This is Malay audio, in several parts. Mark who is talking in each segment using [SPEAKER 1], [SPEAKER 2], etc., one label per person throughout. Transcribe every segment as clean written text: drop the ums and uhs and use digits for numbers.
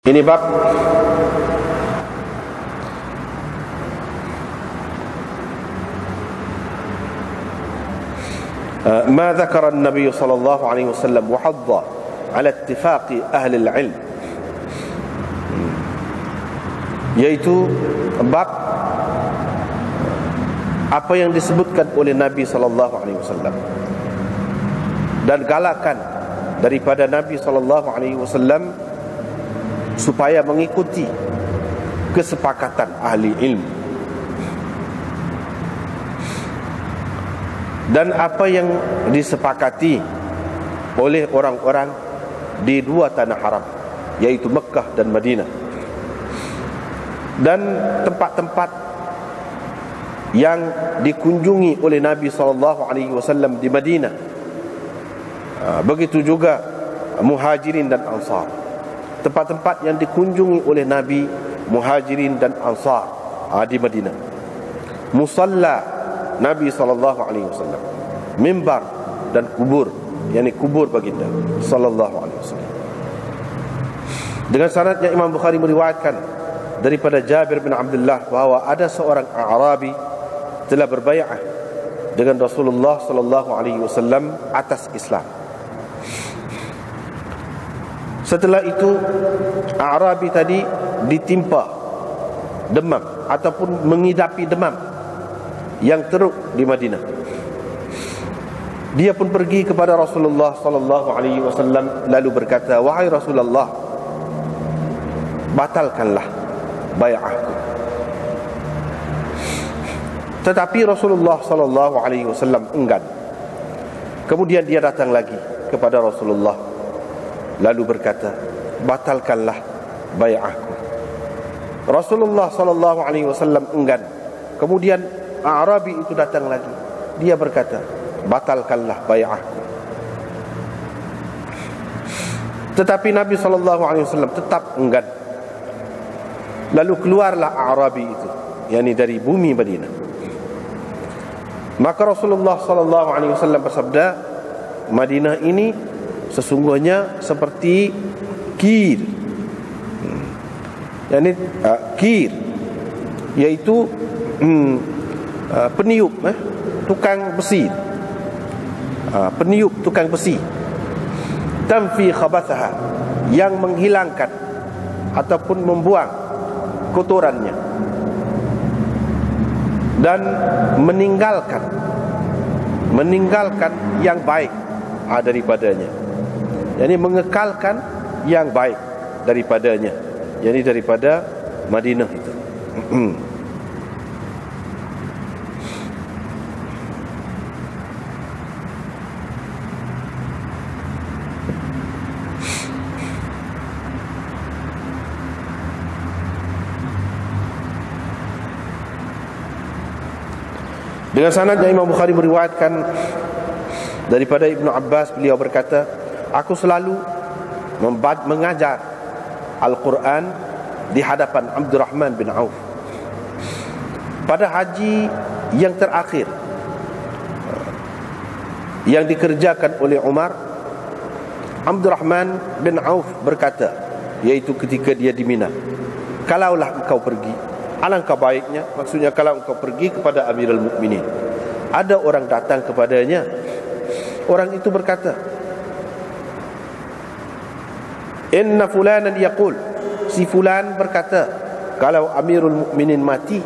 [SPEAKER 1] Ini bab ما ذكر النبي صلى الله عليه وسلم وحض على اتفاق أهل العلم, yaitu bab apa yang disebutkan oleh Nabi sallallahu alaihi wasallam dan galakan daripada Nabi sallallahu alaihi wasallam supaya mengikuti kesepakatan ahli ilmu, dan apa yang disepakati oleh orang-orang di dua tanah haram, yaitu Mekah dan Madinah, dan tempat-tempat yang dikunjungi oleh Nabi SAW di Madinah. Begitu juga Muhajirin dan Ansar, tempat-tempat yang dikunjungi oleh Nabi Muhajirin dan Ansar di Madinah. Musalla Nabi SAW, mimbar dan kubur, yakni kubur baginda sallallahu alaihi wasallam. Dengan sanadnya Imam Bukhari meriwayatkan daripada Jabir bin Abdullah bahawa ada seorang Arabi telah berbai'ah dengan Rasulullah sallallahu alaihi wasallam atas Islam. Setelah itu Arabi tadi ditimpa demam ataupun mengidapi demam yang teruk di Madinah. Dia pun pergi kepada Rasulullah sallallahu alaihi wasallam lalu berkata, "Wahai Rasulullah, batalkanlah bai'ahku." Tetapi Rasulullah sallallahu alaihi wasallam enggan. Kemudian dia datang lagi kepada Rasulullah lalu berkata, "Batalkanlah bai'ahku." Rasulullah sallallahu alaihi wasallam enggan. Kemudian Arabi itu datang lagi. Dia berkata, "Batalkanlah bai'ahku." Tetapi Nabi SAW tetap enggan. Lalu keluarlah Arabi itu, yakni dari bumi Madinah. Maka Rasulullah SAW bersabda, Madinah ini sesungguhnya seperti kir, yakni kir, yaitu peniup, tukang besi, peniup tukang besi, tanfi khabathaha, yang menghilangkan ataupun membuang kotorannya dan meninggalkan yang baik daripadanya, yakni mengekalkan yang baik daripadanya, yakni daripada Madinah itu. Dengan sanadnya Imam Bukhari meriwayatkan daripada Ibnu Abbas, beliau berkata, "Aku selalu mengajar Al-Quran di hadapan Abdurrahman bin Auf. Pada haji yang terakhir yang dikerjakan oleh Umar, Abdurrahman bin Auf berkata, yaitu ketika dia di Mina, kalaulah engkau pergi, alangkah baiknya, maksudnya kalau engkau pergi kepada Amirul Mukminin, ada orang datang kepadanya, orang itu berkata, inna fulanan yaqul, si fulan berkata, kalau Amirul Mukminin mati,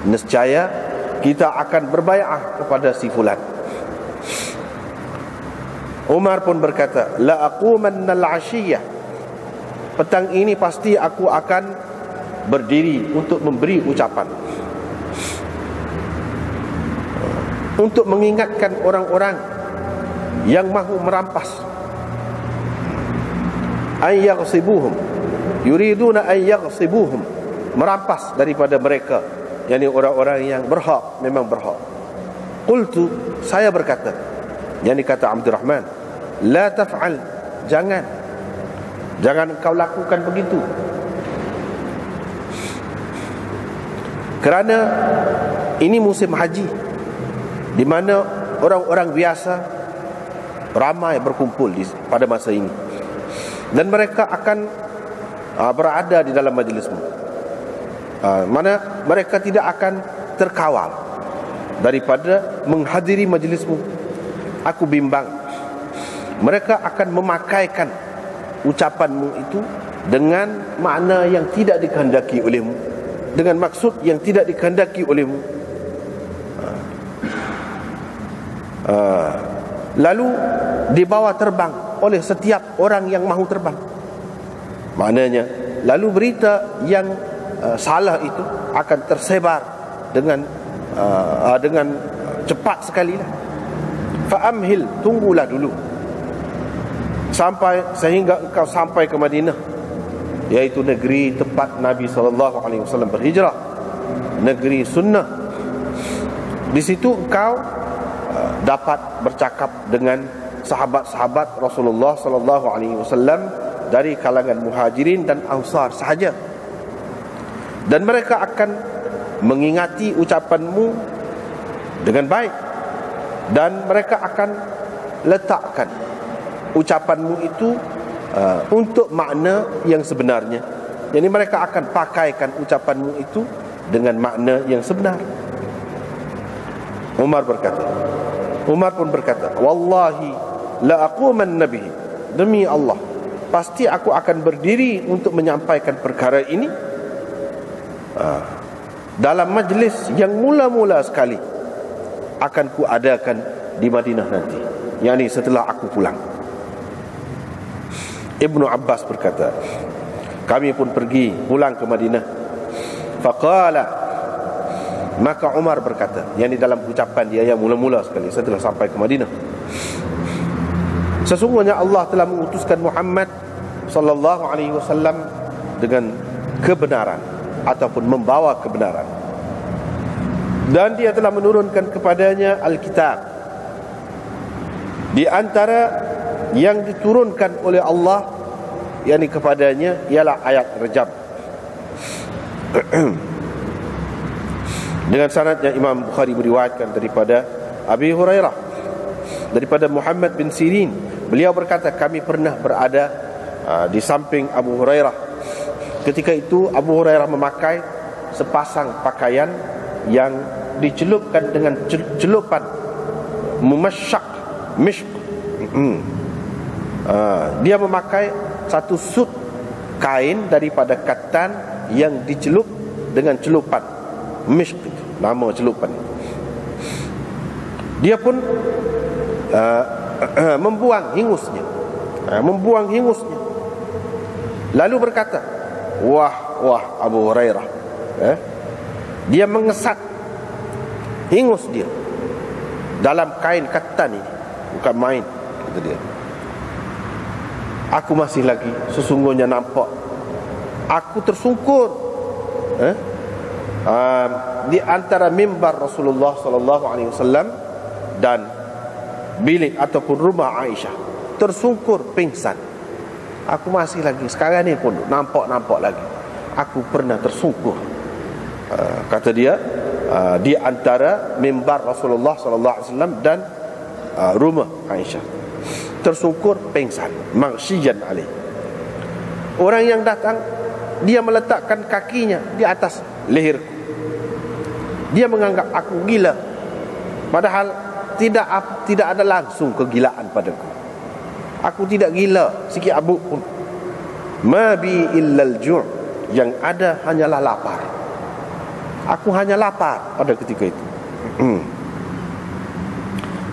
[SPEAKER 1] nescaya kita akan berbai'ah kepada si fulan. Umar pun berkata, la aqumanna al-'ashiyah, petang ini pasti aku akan berdiri untuk memberi ucapan, untuk mengingatkan orang-orang yang mahu merampas, ay yaghsibuhum, yuriduna ay yaghsibuhum, merampas daripada mereka, yakni orang-orang yang berhak, memang berhak. Qultu, saya berkata, yakni kata Abdurrahman, la taf'al, jangan kau lakukan begitu, kerana ini musim haji, di mana orang-orang biasa ramai berkumpul pada masa ini, dan mereka akan berada di dalam majlismu. Mana mereka tidak akan terkawal daripada menghadiri majlismu. Aku bimbang mereka akan memakaikan ucapanmu itu dengan makna yang tidak dikehendaki olehmu, dengan maksud yang tidak dikehendaki olehmu. Lalu dibawa terbang oleh setiap orang yang mahu terbang. Maknanya lalu berita yang salah itu akan tersebar dengan cepat sekali lah. Fa'amhil, tunggulah dulu sehingga engkau sampai ke Madinah, yaitu negeri tempat Nabi SAW berhijrah, negeri sunnah. Di situ engkau dapat bercakap dengan sahabat-sahabat Rasulullah SAW dari kalangan muhajirin dan ansar sahaja, dan mereka akan mengingati ucapanmu dengan baik, dan mereka akan letakkan ucapanmu itu untuk makna yang sebenarnya. Jadi mereka akan pakaikan ucapanmu itu dengan makna yang sebenar. Umar pun berkata, wallahi la aquman nabihi, demi Allah pasti aku akan berdiri untuk menyampaikan perkara ini dalam majlis yang mula-mula sekali akan kuadakan di Madinah nanti, yakni setelah aku pulang. Ibnu Abbas berkata, kami pun pergi pulang ke Madinah. Faqala, maka Umar berkata, yakni dalam ucapan dia yang mula-mula sekali setelah sampai ke Madinah, sesungguhnya Allah telah mengutuskan Muhammad sallallahu alaihi wasallam dengan kebenaran ataupun membawa kebenaran, dan dia telah menurunkan kepadanya Alkitab. Di antara yang diturunkan oleh Allah, yakni kepadanya, ialah ayat Rajab. Dengan sanadnya Imam Bukhari meriwayatkan daripada Abi Hurairah, daripada Muhammad bin Sirin, beliau berkata, kami pernah berada di samping Abu Hurairah. Ketika itu Abu Hurairah memakai sepasang pakaian yang dicelupkan dengan celupan mumasyak, mishk. Dia memakai satu sut kain daripada katan yang dicelup dengan celupan mishk, nama celupan. Dia pun membuang hingusnya, lalu berkata, wah Abu Hurairah, dia mengesat hingus dia dalam kain katan ini, bukan main, kata dia. Aku masih lagi sesungguhnya nampak aku tersungkur di antara mimbar Rasulullah SAW dan bilik ataupun rumah Aisyah, tersungkur pingsan. Aku masih lagi sekarang ni pun nampak lagi aku pernah tersungkur, kata dia, di antara mimbar Rasulullah SAW dan rumah Aisyah, tersungkur pingsan, maghsyiyan alaih. Orang yang datang, dia meletakkan kakinya di atas leherku. Dia menganggap aku gila, padahal tidak ada langsung kegilaan padaku. Aku tidak gila sikit abuk pun. Ma bi illal ju', yang ada hanyalah lapar. Aku hanya lapar pada ketika itu.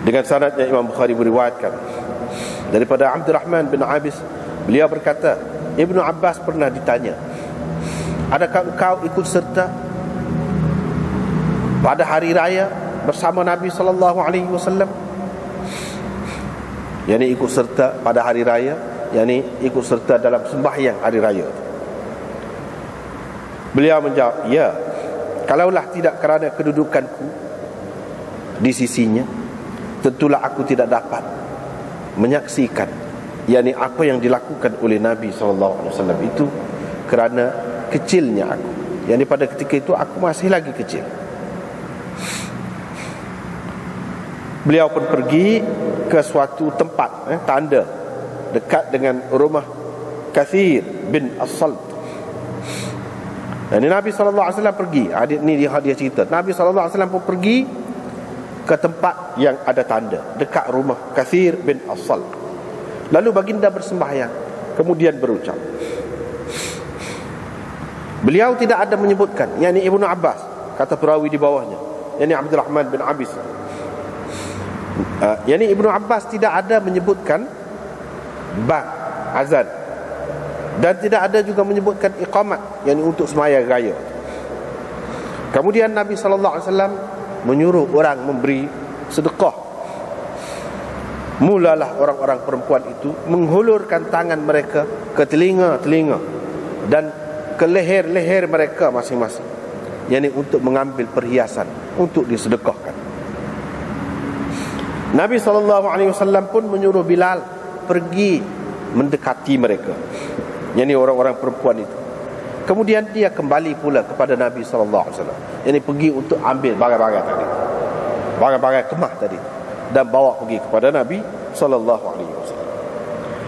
[SPEAKER 1] Dengan sanadnya Imam Bukhari meriwayatkan daripada Abdurrahman bin Abis, beliau berkata, Ibnu Abbas pernah ditanya, adakah engkau ikut serta pada hari raya bersama Nabi SAW? yakni ikut serta pada hari raya, yakni ikut serta dalam sembahyang hari raya. Beliau menjawab, ya, kalaulah tidak kerana kedudukanku di sisinya, tentulah aku tidak dapat menyaksikan yakni apa yang dilakukan oleh Nabi SAW itu, kerana kecilnya aku. Yakni pada ketika itu aku masih lagi kecil. Beliau pun pergi ke suatu tempat tanda dekat dengan rumah Kathir bin As-Salt. Dan Nabi SAW pergi. Ini dia cerita. Nabi SAW pun pergi ke tempat yang ada tanda dekat rumah Kathir bin As-Sal. Lalu baginda bersembahyang, kemudian berucap. Beliau tidak ada menyebutkan, yakni Ibnu Abbas, kata perawi di bawahnya, yakni Abdul Rahman bin Abis, yakni Ibnu Abbas tidak ada menyebutkan bang azan, dan tidak ada juga menyebutkan iqamat, yakni untuk sembahyang raya. Kemudian Nabi SAW menyuruh orang memberi sedekah. Mulalah orang-orang perempuan itu menghulurkan tangan mereka ke telinga-telinga dan ke leher-leher mereka masing-masing, yakni untuk mengambil perhiasan untuk disedekahkan. Nabi SAW pun menyuruh Bilal pergi mendekati mereka, yakni orang-orang perempuan itu. Kemudian dia kembali pula kepada Nabi SAW, yakni pergi untuk ambil barang-barang tadi, barang-barang kemah tadi, dan bawa pergi kepada Nabi SAW.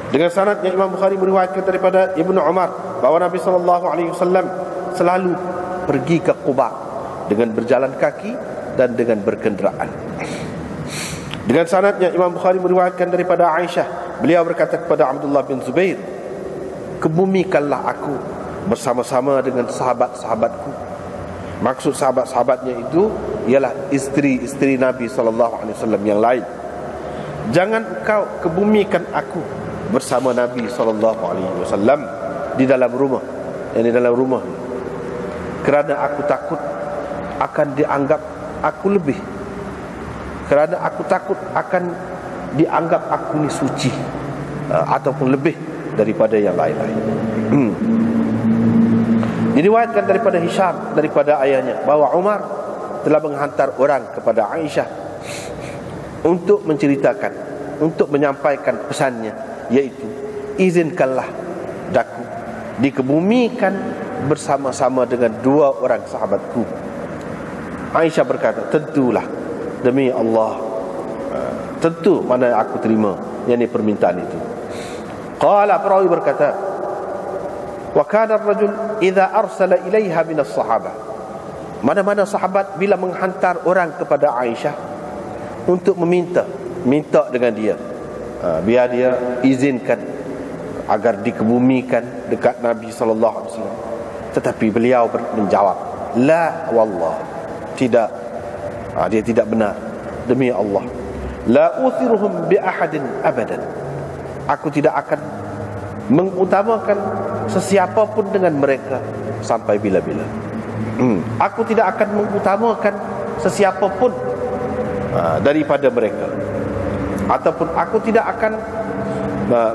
[SPEAKER 1] Dengan sanad yang Imam Bukhari meriwayatkan daripada Ibnu Umar bahawa Nabi SAW selalu pergi ke Quba dengan berjalan kaki dan dengan berkenderaan. Dengan sanad yang Imam Bukhari meriwayatkan daripada Aisyah, beliau berkata kepada Abdullah bin Zubair, kebumikanlah aku bersama-sama dengan sahabat-sahabatku. Maksud sahabat-sahabatnya itu ialah isteri-isteri Nabi SAW yang lain. Jangan engkau kebumikan aku bersama Nabi SAW di dalam rumah, yang di dalam rumah, kerana aku takut akan dianggap aku lebih, kerana aku takut akan dianggap aku ni suci ataupun lebih daripada yang lain-lain. Diriwayatkan daripada Hisham daripada ayahnya bahawa Umar telah menghantar orang kepada Aisyah untuk menceritakan, untuk menyampaikan pesannya, iaitu izinkanlah daku dikebumikan bersama-sama dengan dua orang sahabatku. Aisyah berkata, tentulah, demi Allah, tentu mana aku terima yakni permintaan itu. Qala, perawi berkata, wa kana ar-rajul idza arsala ilaiha min as-sahabah, mana-mana sahabat bila menghantar orang kepada Aisyah untuk minta dengan dia, biar dia izinkan agar dikebumikan dekat Nabi SAW. Tetapi beliau menjawab, la wallah, tidak, dia tidak benar, demi Allah, la uthiruhum bi ahadin abadan, aku tidak akan mengutamakan sesiapa pun dengan mereka sampai bila-bila. Aku tidak akan mengutamakan sesiapa pun daripada mereka, ataupun aku tidak akan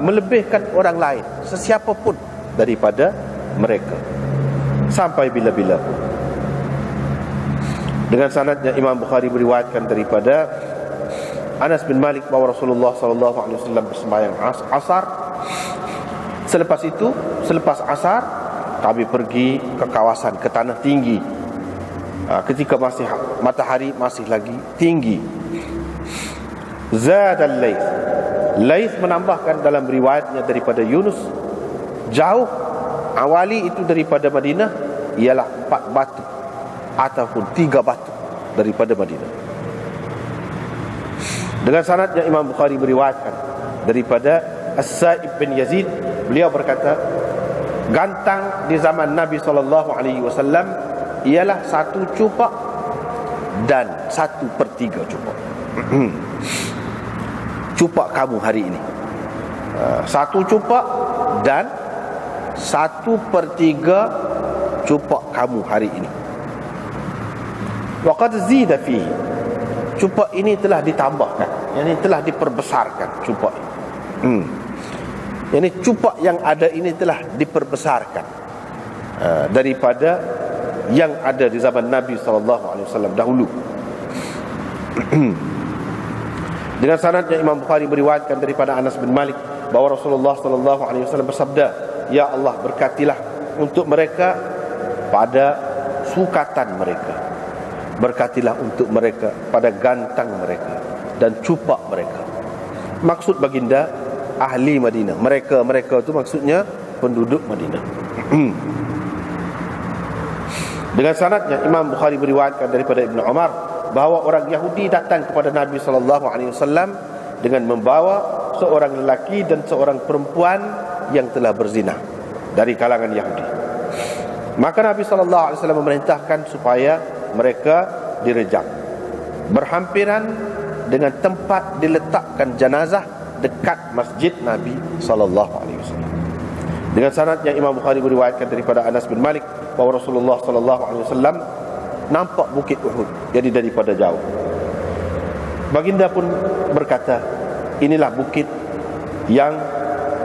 [SPEAKER 1] melebihkan orang lain, sesiapa pun daripada mereka sampai bila-bila pun. Dengan sanadnya Imam Bukhari beriwayatkan daripada Anas bin Malik bahawa Rasulullah SAW bersembahyang asar. Selepas itu, selepas asar, kami pergi ke kawasan, ke tanah tinggi, ketika masih matahari masih lagi tinggi. Zad al-Layth, Layth menambahkan dalam riwayatnya daripada Yunus, jauh awali itu daripada Madinah ialah 4 batu ataupun 3 batu daripada Madinah. Dengan sanadnya Imam Bukhari beriwayatkan daripada As-Sa'ib bin Yazid, beliau berkata, gantang di zaman Nabi SAW ialah 1 cupak dan 1/3 cupak. Cupak kamu hari ini, 1 cupak dan 1/3 cupak kamu hari ini. Wa qad zida fihi, cupak ini telah ditambahkan, yakni telah diperbesarkan cupak ini. Yakni cupak yang ada ini telah diperbesarkan daripada yang ada di zaman Nabi SAW dahulu. Dengan sanadnya Imam Bukhari meriwayatkan daripada Anas bin Malik bahawa Rasulullah SAW bersabda, ya Allah, berkatilah untuk mereka pada sukatan mereka, berkatilah untuk mereka pada gantang mereka dan cupak mereka. Maksud baginda ahli Madinah, mereka itu maksudnya penduduk Madinah. Dengan sanadnya Imam Bukhari beriwayatkan daripada Ibnu Umar bahawa orang Yahudi datang kepada Nabi SAW dengan membawa seorang lelaki dan seorang perempuan yang telah berzina dari kalangan Yahudi. Maka Nabi SAW memerintahkan supaya mereka direjam berhampiran dengan tempat diletakkan jenazah dekat masjid Nabi SAW. Dengan sanadnya Imam Bukhari beriwayatkan daripada Anas bin Malik bahawa Rasulullah SAW nampak bukit Uhud, jadi daripada jauh. Baginda pun berkata, inilah bukit yang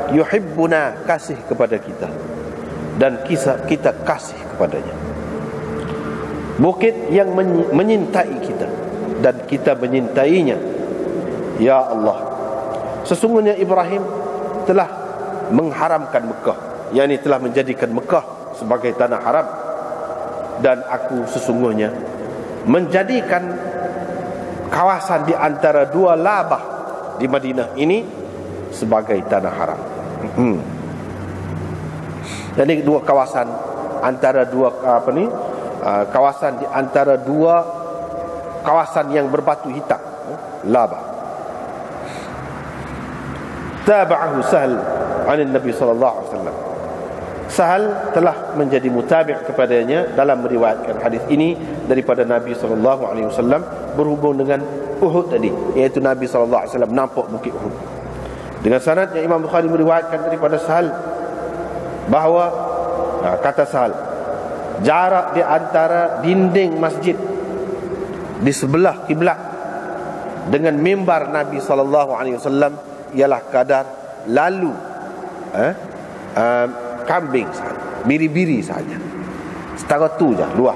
[SPEAKER 1] yuhibbuna, kasih kepada kita, dan kita kasih kepadanya. Bukit yang menyintai kita dan kita menyintainya. Ya Allah, sesungguhnya Ibrahim telah mengharamkan Mekah, yakni telah menjadikan Mekah sebagai tanah haram, dan aku sesungguhnya menjadikan kawasan di antara dua labah di Madinah ini sebagai tanah haram. Jadi dua kawasan antara dua kawasan di antara dua kawasan yang berbatu hitam, labah. Tabahu Sahal an Nabi sallallahu alaihi wasallam. Sahal telah menjadi mutabi' kepadanya dalam meriwayatkan hadis ini daripada Nabi sallallahu alaihi wasallam berhubung dengan Uhud tadi, iaitu Nabi sallallahu alaihi wasallam nampak bukit Uhud. Dengan sanadnya Imam Bukhari meriwayatkan daripada Sahal bahawa kata Sahal, jarak di antara dinding masjid di sebelah kiblat dengan mimbar Nabi sallallahu alaihi wasallam ialah kadar lalu kambing sahaja, biri-biri sahaja. Setara tu je luar.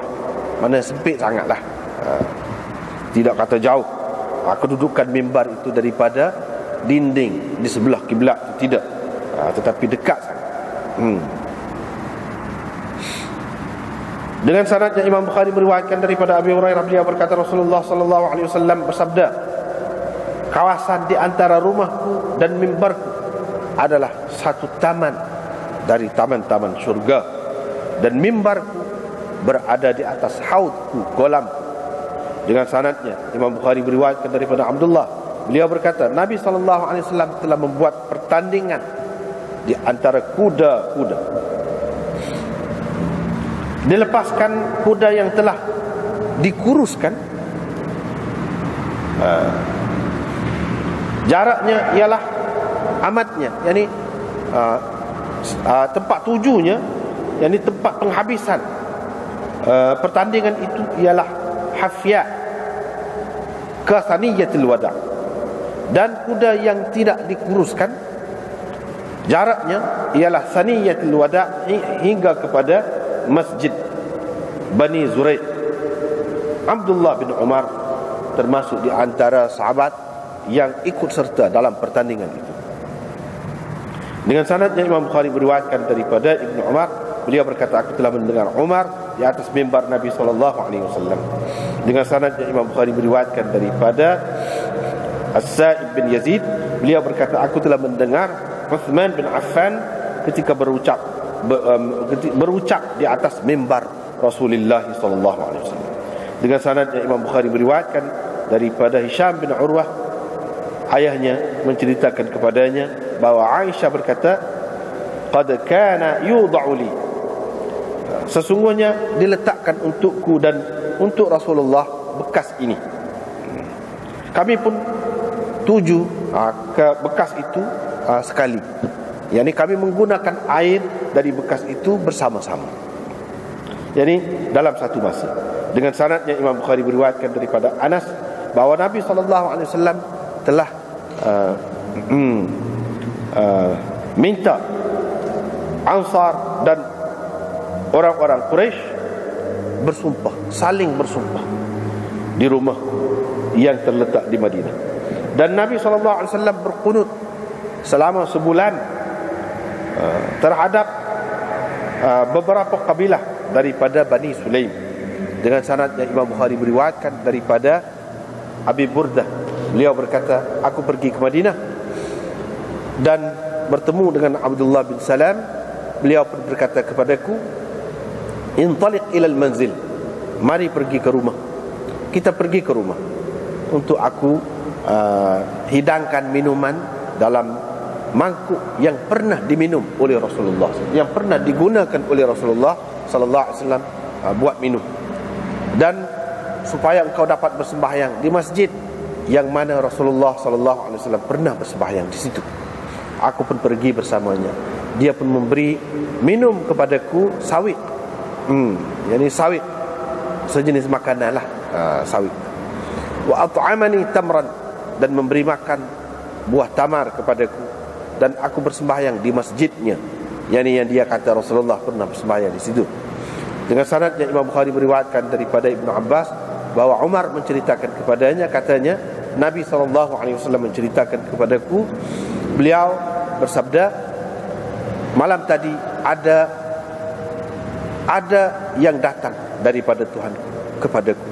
[SPEAKER 1] Mana sempit sangatlah. Tidak kata jauh. Kedudukan mimbar itu daripada dinding di sebelah kiblat itu tidak. Tetapi dekat sangat. Dengan sanadnya Imam Bukhari meriwayatkan daripada Abi Hurairah, beliau berkata Rasulullah sallallahu alaihi wasallam bersabda, kawasan di antara rumahku dan mimbarku adalah satu taman dari taman-taman syurga, dan mimbarku berada di atas haudku, kolamku. Dengan sanadnya Imam Bukhari beriwayatkan daripada Abdullah, beliau berkata Nabi SAW telah membuat pertandingan di antara kuda-kuda. Dilepaskan kuda yang telah dikuruskan, jaraknya ialah amatnya, yakni tempat tujunya, yakni tempat penghabisan pertandingan itu ialah Hafya ke Saniyatul Wada'. Dan kuda yang tidak dikuruskan, jaraknya ialah Saniyatul Wada' hingga kepada Masjid Bani Zuraid. Abdullah bin Umar termasuk di antara sahabat yang ikut serta dalam pertandingan itu. Dengan sanadnya Imam Bukhari beriwayatkan daripada Ibnu Umar, beliau berkata aku telah mendengar Umar di atas mimbar Nabi SAW. Dengan sanadnya Imam Bukhari beriwayatkan daripada As-Sa'ib bin Yazid, beliau berkata aku telah mendengar Uthman bin Affan ketika berucap di atas mimbar Rasulullah SAW. Dengan sanadnya Imam Bukhari beriwayatkan daripada Hisham bin Urwah, ayahnya menceritakan kepadanya bahawa Aisyah berkata, qad kana yudha'u li, sesungguhnya diletakkan untukku dan untuk Rasulullah bekas ini. Kami pun tuju ke bekas itu sekali, yakni kami menggunakan air dari bekas itu bersama-sama, yakni dalam satu masa. Dengan sanadnya Imam Bukhari beriwayatkan daripada Anas bahawa Nabi SAW telah minta Ansar dan orang-orang Quraisy bersumpah, saling bersumpah di rumah yang terletak di Madinah. Dan Nabi SAW berqunut selama sebulan terhadap beberapa kabilah daripada Bani Sulaim. Dengan sanadnya Imam Bukhari beriwayatkan daripada Abi Burdah, beliau berkata aku pergi ke Madinah dan bertemu dengan Abdullah bin Salam. Beliau pun berkata kepadaku, intaliq ilal manzil, mari pergi ke rumah. Kita pergi ke rumah untuk aku hidangkan minuman dalam mangkuk yang pernah diminum oleh Rasulullah, yang pernah digunakan oleh Rasulullah sallallahu alaihi wasallam buat minum. Dan supaya engkau dapat bersembahyang di masjid yang mana Rasulullah sallallahu alaihi wasallam pernah bersembahyang di situ. Aku pun pergi bersamanya. Dia pun memberi minum kepadaku sawit. Yani sawit, sejenis makanan lah, sawit. Wa at'amani tamran, dan memberi makan buah tamar kepadaku, dan aku bersembahyang di masjidnya. Yani yang dia kata Rasulullah pernah bersembahyang di situ. Dengan sanad yang Imam Bukhari meriwayatkan daripada Ibnu Abbas bahwa Umar menceritakan kepadanya, katanya Nabi SAW menceritakan kepadaku, beliau bersabda, malam tadi ada yang datang daripada Tuhanku kepadaku.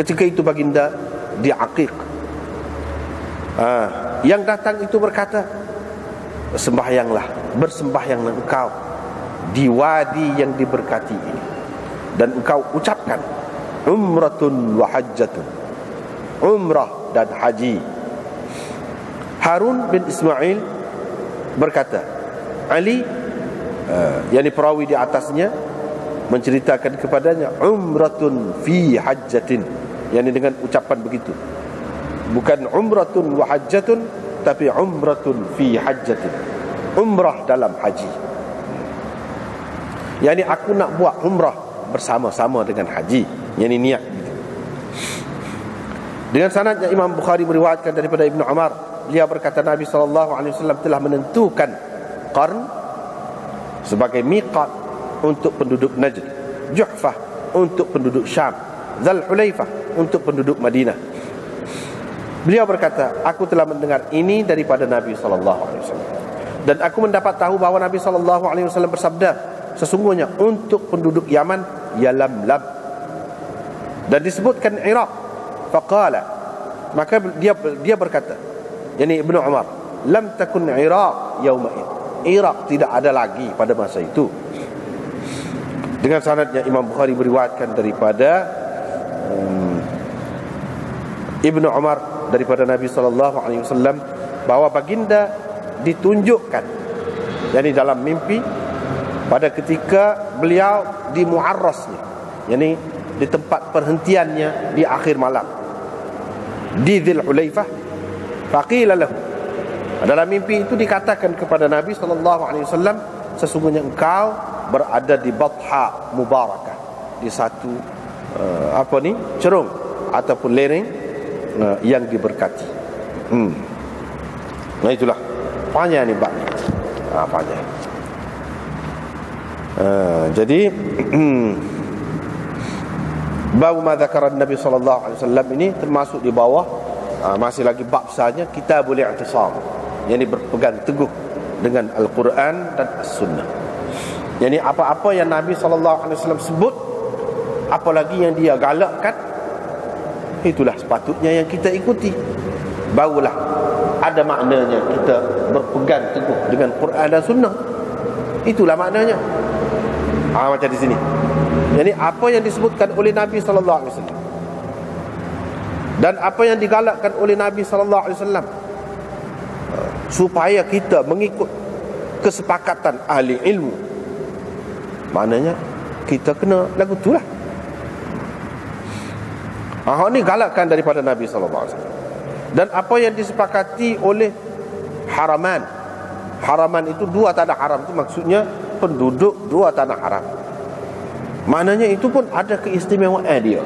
[SPEAKER 1] Ketika itu baginda diaqiq. Yang datang itu berkata, bersembahyanglah engkau di wadi yang diberkati ini, dan engkau ucapkan umratun wa hajjatun, umrah dan haji. Harun bin Ismail berkata, Ali, yakni perawi di atasnya, menceritakan kepadanya umratun fi hajjatin, yakni dengan ucapan begitu, bukan umratun wa hajjatun, tapi umratun fi hajjatin, umrah dalam haji. Yani aku nak buat umrah bersama-sama dengan haji, yani niat. Dengan sanadnya Imam Bukhari meriwayatkan daripada Ibnu Umar, beliau berkata Nabi SAW telah menentukan Qarn sebagai miqat untuk penduduk Najd, Juhfah untuk penduduk Syam, Dzul Hulaifah untuk penduduk Madinah. Beliau berkata, aku telah mendengar ini daripada Nabi SAW, dan aku mendapat tahu bahawa Nabi SAW bersabda, sesungguhnya untuk penduduk Yaman Yalamlam, dan disebutkan Iraq. Faqala, maka dia berkata, yani Ibnu Umar, lam takun Iraq yauma'id, Iraq tidak ada lagi pada masa itu. Dengan sanadnya Imam Bukhari beriwayatkan daripada Ibnu Umar daripada Nabi SAW bahawa baginda ditunjukkan, yakni dalam mimpi, pada ketika beliau di Mu'arrasnya, yakni di tempat perhentiannya di akhir malam, di Dzul Hulaifah. Faqila lahu, dalam mimpi itu dikatakan kepada Nabi SAW, sesungguhnya engkau berada di Batha Mubarakah, di satu cerung ataupun lereng yang diberkati. Nah itulah panjang ni bab ni, panjang. Jadi bab ma dzakara Nabi sallallahu alaihi wasallam ini termasuk di bawah, masih lagi bab sahaja, kitabul i'tisam, yakni berpegang teguh dengan Al-Quran dan As-Sunnah. Yani apa-apa yang Nabi SAW sebut, apalagi yang dia galakkan, itulah sepatutnya yang kita ikuti. Barulah ada maknanya kita berpegang teguh dengan Quran dan Sunnah. Itulah maknanya. Macam di sini. Yani apa yang disebutkan oleh Nabi SAW dan apa yang digalakkan oleh Nabi SAW, supaya kita mengikut kesepakatan ahli ilmu, maknanya kita kena lagu itulah. Ini galakkan daripada Nabi SAW. Dan apa yang disepakati oleh haraman. Haraman itu dua tanah haram, itu maksudnya penduduk dua tanah haram. Maknanya itu pun ada keistimewaan dia.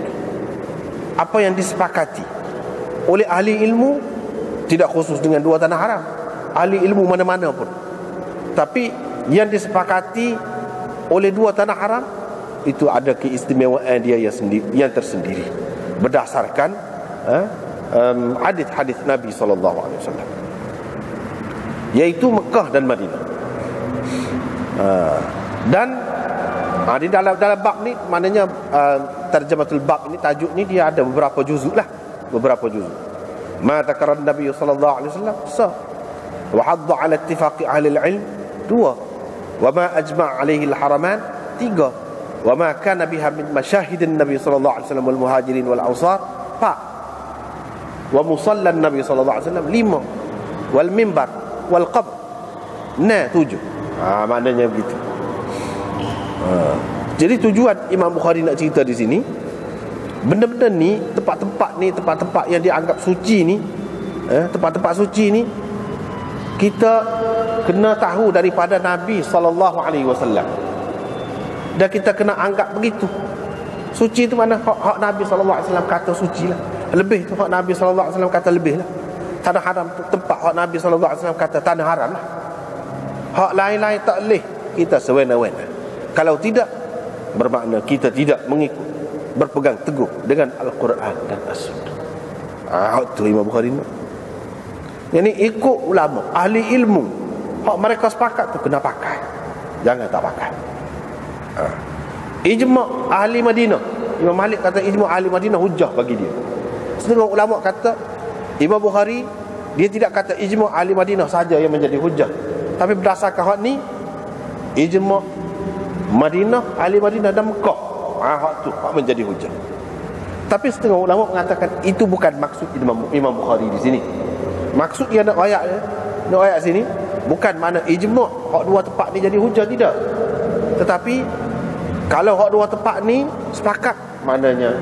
[SPEAKER 1] Apa yang disepakati oleh ahli ilmu, tidak khusus dengan dua tanah haram, ahli ilmu mana-mana pun, tapi yang disepakati oleh dua tanah haram itu ada keistimewaan dia yang tersendiri, berdasarkan hadis-hadis Nabi SAW, yaitu Mekah dan Madinah. Dan di dalam bab ni, maknanya terjematul bab ini, tajuk ni dia ada beberapa juzuk lah, beberapa juzuk. Ma dzakara Nabi SAW wa hadda ala ittifaqi ahli al-ilm, 2. Wa ma ajma' alaihi al-haraman, 3. wa ma kana biha min masyahidin Nabi sallallahu alaihi wasallam wal muhajirin wal ansar. Wa musallan Nabi sallallahu alaihi wasallam 5, wal mimbar wal qabr 7. Maknanya begitu. Jadi tujuan Imam Bukhari nak cerita di sini, benda-benda ni, tempat-tempat yang dianggap suci ni, tempat-tempat suci ni, kita kena tahu daripada Nabi sallallahu alaihi wasallam. Dan kita kena anggap begitu. Suci tu mana hak Nabi sallallahu alaihi wasallam kata suci lah. Lebih tu hak Nabi sallallahu alaihi wasallam kata lebih lah. Tanah haram tu tempat hak Nabi sallallahu alaihi wasallam kata tanah haram lah. Hak lain-lain tak boleh kita sewena-wena. Kalau tidak, bermakna kita tidak mengikut, berpegang teguh dengan Al-Quran dan As-Sunnah. Hak tu Imam Bukhari ni. Yang ni ikut ulama, ahli ilmu. Hak mereka sepakat tu kena pakai, jangan tak pakai. Ijma' ahli Madinah, Imam Malik kata ijma' ahli Madinah hujah bagi dia. Setengah ulama kata Imam Bukhari dia tidak kata ijma' ahli Madinah saja yang menjadi hujah, tapi berdasarkan hak ni ijma' Madinah, ahli Madinah dan Mekah, hak tu hak menjadi hujah. Tapi setengah ulama mengatakan itu bukan maksud Imam Bukhari di sini. Maksud dia nak ayat sini bukan mana ijma' hak dua tempat ni jadi hujah, tidak. Tetapi kalau hak dua tempat ni sepakat, maknanya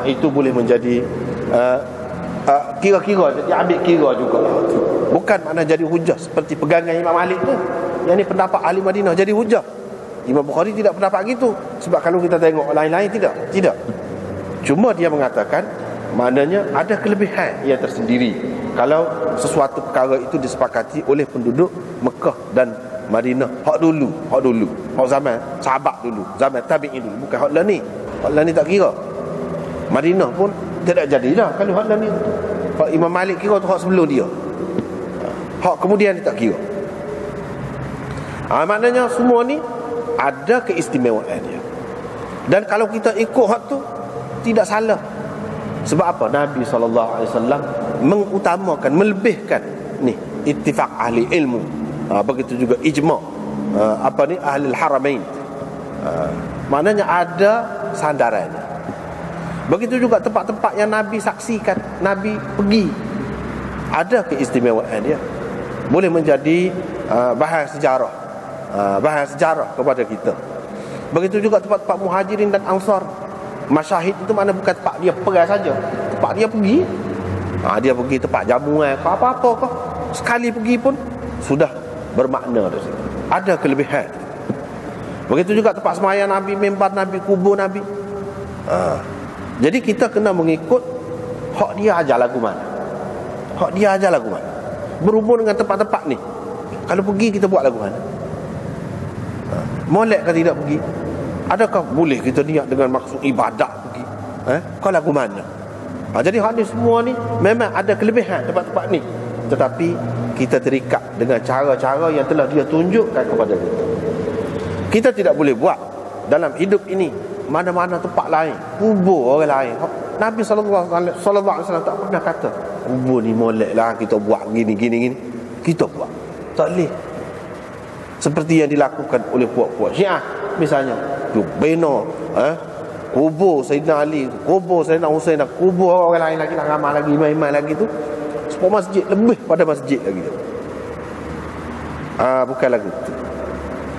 [SPEAKER 1] itu boleh menjadi kira-kira, dia ambil kira juga. Bukan makna jadi hujah seperti pegangan Imam Malik tu. Yang ni pendapat ahli Madinah jadi hujah. Imam Bukhari tidak pendapat gitu. Sebab kalau kita tengok lain-lain tidak. Cuma dia mengatakan maknanya ada kelebihan yang tersendiri kalau sesuatu perkara itu disepakati oleh penduduk Mekah dan Madinah. Hak dulu, hak zaman sahabat dulu, zaman tabi'in dulu, bukan hak lah ni. Hak lah ni tak kira. Madinah pun tidak jadilah kalau hak lah ni. Hak Imam Malik kira tu hak sebelum dia. Hak kemudian dia tak kira. Maknanya semua ni ada keistimewaan dia. Dan kalau kita ikut hak tu tidak salah. Sebab apa? Nabi SAW mengutamakan, melebihkan ni ittifaq ahli ilmu. Begitu juga ijma' ahli al-haramain. Maknanya ada sandarannya. Begitu juga tempat-tempat yang Nabi saksikan, Nabi pergi, ada keistimewaan dia. Boleh menjadi bahan sejarah kepada kita. Begitu juga tempat-tempat muhajirin dan ansar. Masyahid itu mana bukan tempat dia pergi saja, tempat dia pergi. Dia pergi tempat jamuan ke apa-apa ke, sekali pergi pun sudah bermakna dah. Ada kelebihan. Begitu juga tempat sembahyang Nabi, mimbar Nabi, kubur Nabi. Jadi kita kena mengikut hak dia ajar lagu mana. Berhubung dengan tempat-tempat ni. Kalau pergi kita buat lagu mana? Molek ke tidak pergi? Adakah boleh kita niat dengan maksud ibadat pergi? Kau lagu mana? Jadi hal ni semua ni memang ada kelebihan tempat-tempat ni. Tetapi kita terikat dengan cara-cara yang telah dia tunjukkan kepada kita. Kita tidak boleh buat dalam hidup ini mana-mana tempat lain, kubur orang lain. Nabi sallallahu alaihi wasallam tak pernah kata kubur ni molek lah kita buat gini. Kita buat tak boleh. Seperti yang dilakukan oleh puak-puak Syiah misalnya, bina kubur Sayyidina Ali, kubur Sayyidina Husain, kubur orang lain lagi, ramai lagi, imam-imam lagi tu, sepuluh masjid, lebih pada masjid lagi tu. Bukan lagu tu.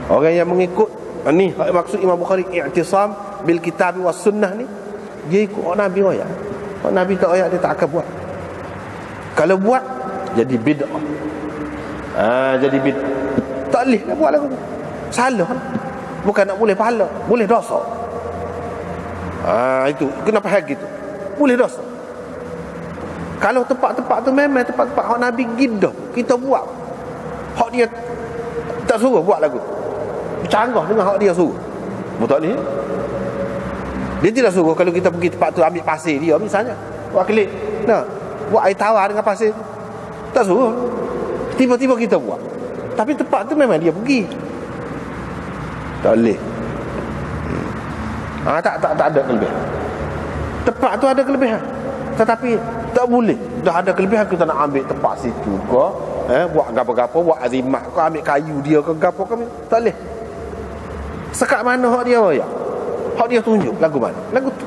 [SPEAKER 1] Orang yang mengikut ni maksud Imam Bukhari i'tisam bil kitab was sunnah ni, dia ikut Nabi royak. Nabi tak royak dia tak akan buat. Kalau buat jadi bid'ah. Jadi bid'ah. Tak boleh nak buat lagu tu. Salah. Bukan nak boleh pahala, boleh dosa. Itu kenapa hal gitu? Boleh dosa. Kalau tempat-tempat tu memang tempat-tempat hak Nabi gidah, kita buat. Hak dia tak suruh buat lagu. Canggah dengan hak dia suruh. Betul ni? Dia tidak suruh kalau kita pergi tempat tu ambil pasir dia misalnya. Buat kelip. Buat air tawar dengan pasir. Tak suruh. Tiba-tiba kita buat. Tapi tempat tu memang dia pergi. Tak boleh. Tak ada kelebihan. Tempat tu ada kelebihan. Tetapi tak boleh. Dah ada kelebihan kita nak ambil tempat situ ke, buat gapo-gapo, buat azimah ke, ambil kayu dia ke gapo ke, tak boleh. Sekat mana hak dia royak? hak dia tunjuk lagu mana, lagu tu.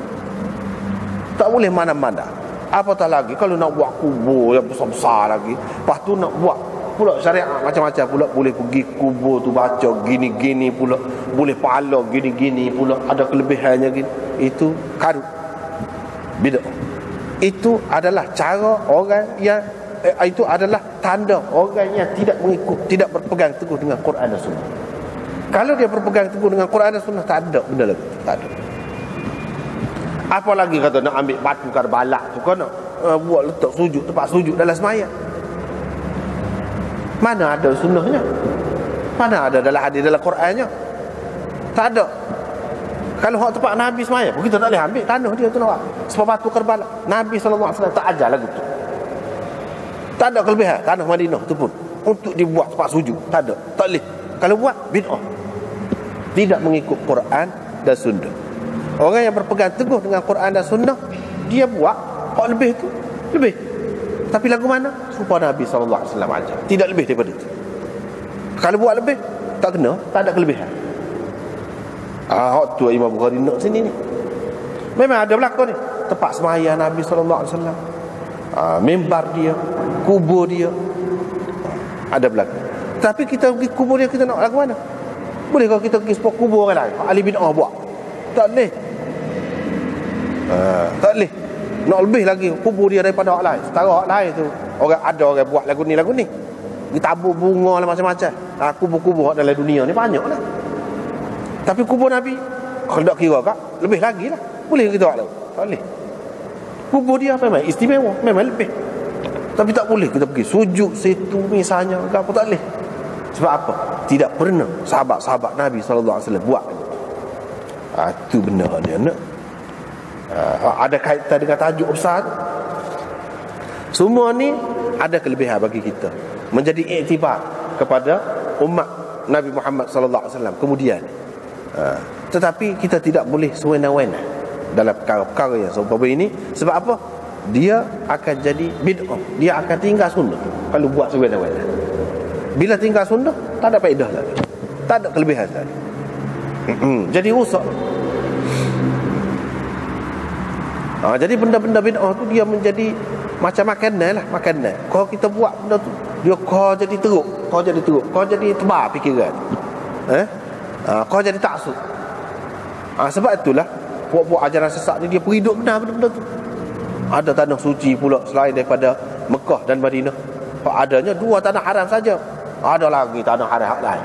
[SPEAKER 1] Tak boleh mana-mana. Apatah lagi kalau nak buat kubur yang besar-besar lagi, lepas tu nak buat pula syariat macam-macam pula, boleh pergi kubur tu baca gini-gini pula, boleh pahala gini-gini pula, ada kelebihannya gini. Itu karut, bid'ah. Itu adalah cara orang yang itu adalah tanda orang yang tidak mengikut, tidak berpegang teguh dengan Quran dan Sunnah. Kalau dia berpegang teguh dengan Quran dan Sunnah, tak ada benda lagi, tak ada. Apa lagi kata nak ambil batu Karbala tu kan, nak buat letak sujud, tempat sujud dalam sembahyang. Mana ada sunnahnya? Mana ada dalam hadis, dalam Qurannya? Tak ada. Kalau hak tempat Nabi sembahyang, kita tak boleh ambil tanah dia tu nak. Sebab batu Karbala, Nabi SAW tak ajar lagu tu. Tak ada kelebihan tanah Madinah tu pun untuk dibuat tempat sujud, tak ada, tak boleh. Kalau buat bid'ah, tidak mengikut Quran dan Sunnah. Orang yang berpegang teguh dengan Quran dan Sunnah, dia buat hak lebih tu, lebih. Tapi lagu mana? Serupa Nabi SAW ajar, tidak lebih daripada itu. Kalau buat lebih, tak kena, tak ada kelebihan. Hak tu Imam Bukhari nak sini ni. Memang ada belakang ni, tempat sembahyang Nabi SAW, mimbar dia, kubur dia, ada belakang. Tapi kita pergi kubur dia, kita nak lagu mana? Boleh kalau kita pergi sebuah kubur orang lain, ahli bid'ah buat? Tak boleh. Tak boleh. Nak lebih lagi kubur dia daripada orang lain. Setara orang lain tu, ada orang buat lagu ni. Kita tabur bunga lah macam-macam. Kubur-kubur dalam dunia ni banyak lah. Tapi kubur Nabi, kalau tak kira kak, lebih lagi lah. Boleh kita buat lagu? Tak boleh. Kubur dia memang istimewa, memang lebih. Tapi tak boleh kita pergi sujud situ misalnya, apa tak boleh. Sebab apa? Tidak pernah sahabat-sahabat Nabi SAW buat. Itu benda dia nak. Ada kaitan dengan tajuk besar. Semua ni ada kelebihan bagi kita, menjadi iktibar kepada umat Nabi Muhammad SAW kemudian. Tetapi kita tidak boleh sewenang-wenang dalam perkara-perkara yang seumpama ini. Sebab apa? Dia akan jadi bid'ah, dia akan tinggal sunnah kalau buat sewenang-wenang. Bila tinggal sunnah, tak ada faedah lagi, tak ada kelebihan lagi. Jadi rusak. Jadi benda-benda bid'ah tu dia menjadi macam makanan lah, makanan. Kalau kita buat benda tu, dia kau jadi teruk, kau jadi tebal fikiran. Kau jadi taksub. Sebab itulah puak-puak ajaran sesat ni dia periduk benar benda-benda tu. Ada tanah suci pula selain daripada Mekah dan Madinah. Adanya 2 tanah haram saja. Ada lagi tanah haram lain.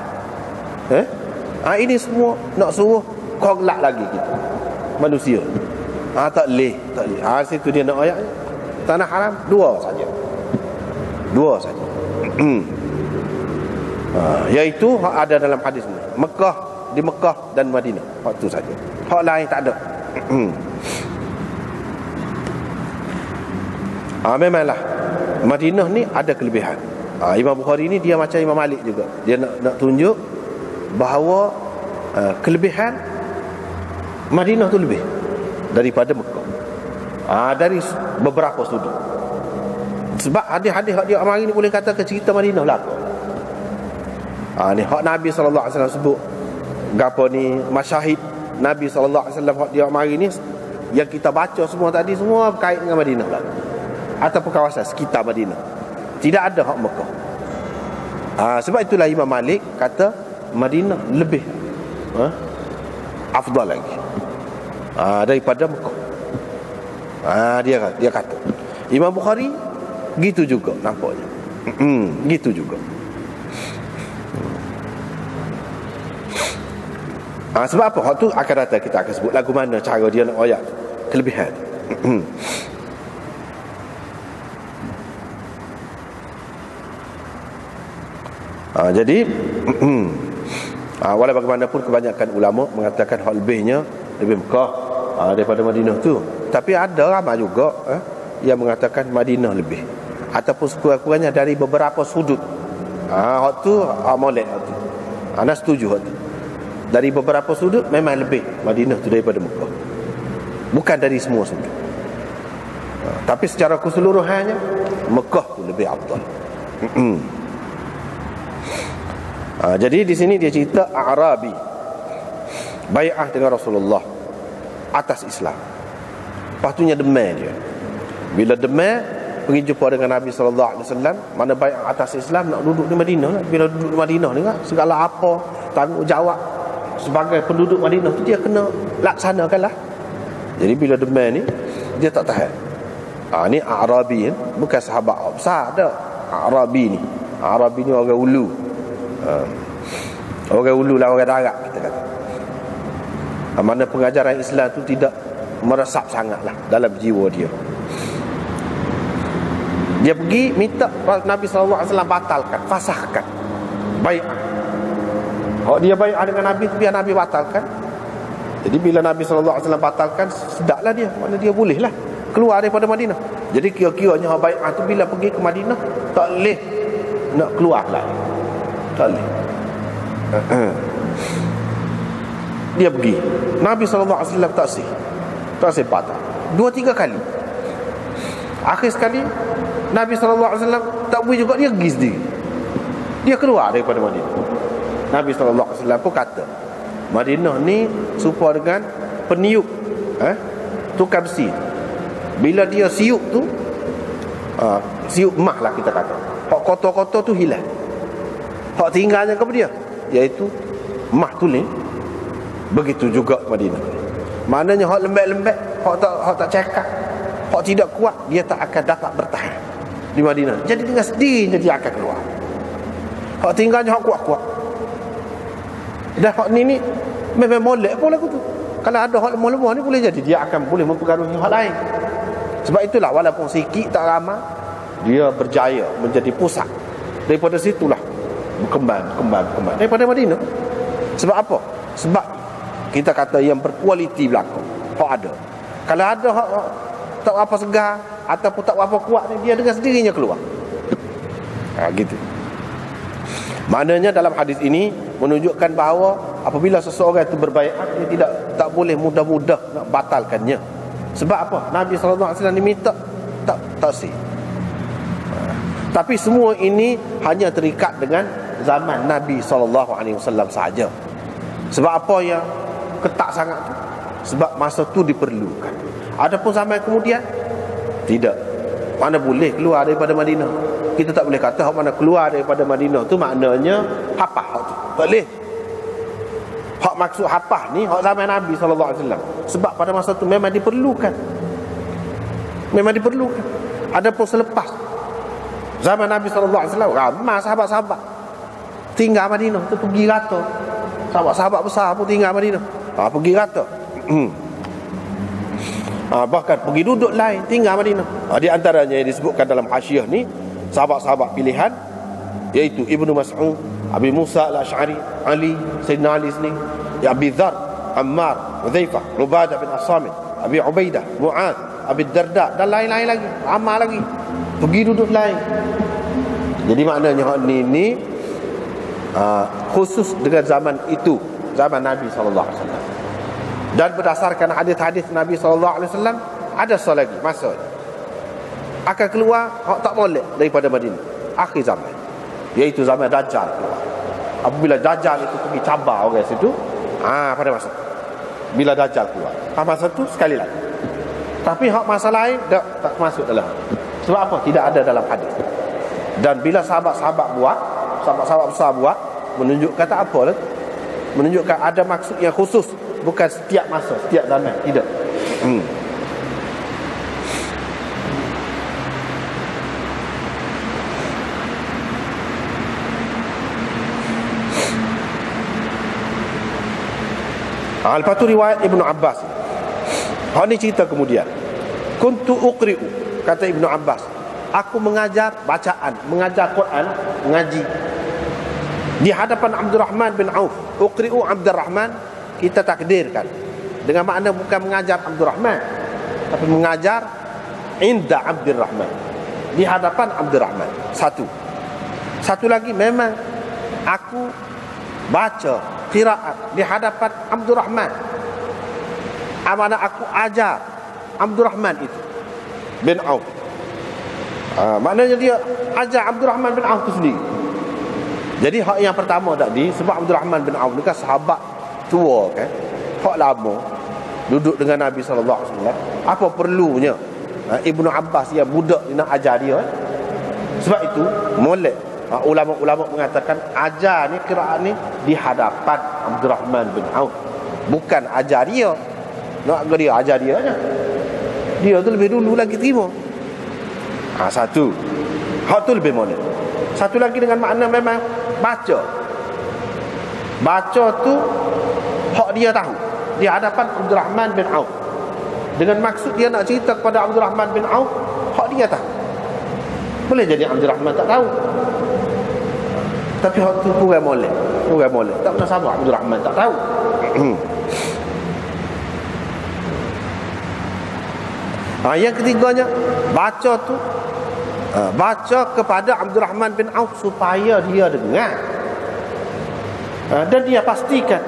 [SPEAKER 1] Ini semua nak suruh kau gelak lagi kita manusia. Tak boleh. Situ dia nak ayatnya. Tanah haram 2 saja. 2 saja. Iaitu ada dalam hadis ni. Di Mekah dan Madinah. Hak tu saja. Hak lain tak ada. Memanglah Madinah ni ada kelebihan. Imam Bukhari ni dia macam Imam Malik juga. Dia nak tunjuk bahawa kelebihan Madinah tu lebih daripada Mekah. Dari beberapa sudut. Sebab hadis-hadis hak dia hari ni boleh kata ke cerita Madinah belaka. Ni hak Nabi SAW sebut gapo ni, masyahid Nabi SAW hak dia hari ni yang kita baca semua tadi, semua berkait dengan Madinah belaka, ataupun kawasan sekitar Madinah. Tidak ada hak Mekah. Sebab itulah Imam Malik kata Madinah lebih afdal lagi daripada Mekah. Dia kata. Imam Bukhari gitu juga nampaknya. Gitu juga. Sebab apa? Hak tu akan datang, kita akan sebut lagu mana cara dia nak ayat kelebihan. Jadi walau bagaimanapun kebanyakan ulama mengatakan hak lebihnya lebih Mekah daripada Madinah tu. Tapi ada ramai juga yang mengatakan Madinah lebih, ataupun sekurang-kurangnya dari beberapa sudut. Hak tu molek hak tu. Ana setuju hak tu. Dari beberapa sudut memang lebih Madinah tu daripada Mekah. Bukan dari semua sudut. Tapi secara keseluruhannya Mekah tu lebih afdal. Jadi di sini dia cerita Arabi bai'ah dengan Rasulullah atas Islam. Lepas tu demam dia. Bila demam, pergi jumpa dengan Nabi SAW. Mana baik atas Islam, nak duduk di Madinah. Bila duduk di Madinah ni kan, segala apa tanggungjawab sebagai penduduk Madinah tu dia kena laksanakan lah. Jadi bila demam ni, dia tak tahan. Ni Arabi kan, bukan sahabat besar dah. Arabi ni orang ulu. Orang ulu lah, orang darat kita kata. Mana pengajaran Islam tu tidak meresap sangatlah dalam jiwa dia. Dia pergi minta Nabi SAW batalkan, fasahkan bai'ah. Kalau dia bai'ah dengan Nabi tu, biar Nabi batalkan. Jadi bila Nabi SAW batalkan, sedaklah dia, mana dia boleh lah keluar daripada Madinah. Jadi kira-kiranya bai'ah tu bila pergi ke Madinah, tak boleh nak keluar lah. Tak boleh. Dia pergi, Nabi SAW tak sih patah 2-3 kali. Akhir sekali Nabi SAW tak boleh juga, dia pergi sendiri. Dia keluar daripada Madinah. Nabi SAW pun kata, Madinah ni serupa dengan peniup tukar besi. Bila dia siup tu, siup emas lah kita kata, hak kotor-kotor tu hilang, hak tinggalnya kepada dia, iaitu emas tulen. Begitu juga Madinah. Maknanya hak lembek-lembek, hak tak cekak, hak tidak kuat, dia tak akan dapat bertahan di Madinah. Jadi dengan sendirinya dia akan keluar. Hak tinggalnya hak kuat-kuat. Dan hak ni memang molek pun lagu tu. Kalau ada hak lemah-lemah ni, boleh jadi dia akan boleh mempengaruhi hak lain. Sebab itulah walaupun sikit tak ramai, dia berjaya menjadi pusat. Daripada situlah berkembang daripada Madinah. Sebab apa? Sebab kita kata yang berkualiti belakang, hak ada. Kalau ada hak tak apa segar ataupun tak apa kuat ni, dia dengan sendirinya keluar. Gitu. Maknanya dalam hadis ini menunjukkan bahawa apabila seseorang itu berbaiat, dia tak boleh mudah-mudah nak batalkannya. Sebab apa? Nabi SAW diminta tak sih. Tapi semua ini hanya terikat dengan zaman Nabi SAW sahaja. Sebab apa yang ketat sangat tu? Sebab masa tu diperlukan. Adapun zaman kemudian, tidak. Mana boleh keluar daripada Madinah. Kita tak boleh kata hak mana keluar daripada Madinah tu maknanya hapah hak tu. Tak boleh. Hak maksud hapah ni hak zaman Nabi SAW. Sebab pada masa tu memang diperlukan. Adapun selepas zaman Nabi SAW, ramai sahabat-sahabat tinggal Madinah tu, pergi rata. Sahabat-sahabat besar pun tinggal Madinah, pergi rata. Bahkan pergi duduk lain, tinggal Madinah. Di antaranya yang disebutkan dalam hasyiah ni, sahabat-sahabat pilihan, iaitu Ibnu Mas'ud, Abi Musa al-Ash'ari, Ali, Sayyidina Ali sendiri, Abi Dhar, Ammar, Hudzaifah, Ubadah bin As-Samit, Abi Ubaidah, Mu'ad, Abi Darda, dan lain-lain lagi, amal lagi, pergi duduk lain. Jadi maknanya ni khusus dengan zaman itu, zaman Nabi SAW. Dan berdasarkan hadis-hadis Nabi SAW, ada satu lagi masa akan keluar tak molek daripada Madinah akhir zaman, iaitu zaman Dajjal keluar. Apabila Dajjal itu pergi cabar orang situ, pada masa bila Dajjal keluar, masa tu sekali lagi. Tapi hak masa lain tak masuk dalam. Sebab apa? Tidak ada dalam hadis. Dan bila sahabat-sahabat besar buat, menunjukkan tak apa lah, menunjukkan ada maksud yang khusus, bukan setiap masa, setiap zaman. Tidak. Lepas tu riwayat Ibnu Abbas. Ini cerita kemudian. Kuntu uqri'u, kata Ibnu Abbas, aku mengajar bacaan, mengajar Quran, mengaji di hadapan Abdurrahman bin Auf. Uqri'u Abdurrahman, kita takdirkan dengan makna bukan mengajar Abdurrahman, tapi mengajar inda Abdurrahman, di hadapan Abdurrahman. Satu lagi, memang aku baca qiraat di hadapan Abdurrahman, amanah aku ajar Abdurrahman itu bin Auf. Maknanya dia ajar Abdurrahman bin Auf itu sendiri. Jadi hak yang pertama tadi, sebab Abdurrahman bin Auf ni kan sahabat tua kan, hak lama, duduk dengan Nabi SAW, apa perlunya Ibnu Abbas yang budak dia nak ajar dia? Sebab itu molek ulama-ulama mengatakan ajar ni, qiraat ni di hadapan Abdurrahman bin Auf, bukan ajar dia. Nak dia ajar dia aja, dia tu lebih dulu lagi terima. Satu hak tu lebih molek. Satu lagi dengan makna memang baca tu hak dia tahu di hadapan Abdurrahman bin Auf, dengan maksud dia nak cerita kepada Abdurrahman bin Auf hak dia tahu. Boleh jadi Abdurrahman tak tahu, tapi hak tu kurang molek. Tak pernah sama Abdurrahman tak tahu. Yang ketiganya, baca tu baca kepada Abdurrahman bin Auf supaya dia dengar, dan dia pastikan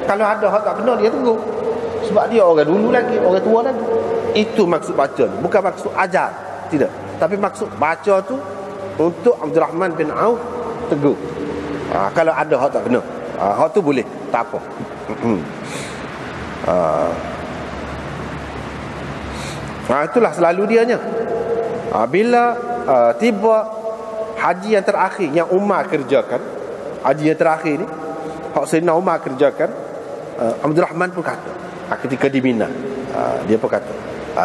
[SPEAKER 1] kalau ada hak tak benar dia tegur. Sebab dia orang dulu lagi, orang tua lagi. Itu maksud baca, bukan maksud ajar, tidak. Tapi maksud baca tu untuk Abdurrahman bin Auf tegur. Kalau ada hak tak benar, hak tu boleh, tak apa. Itulah selalu dianya. Bila tiba haji yang terakhir yang Umar kerjakan, haji yang terakhir ni hak Sayyidina Umar kerjakan, Abdurrahman pun kata ketika di Mina, dia pun kata,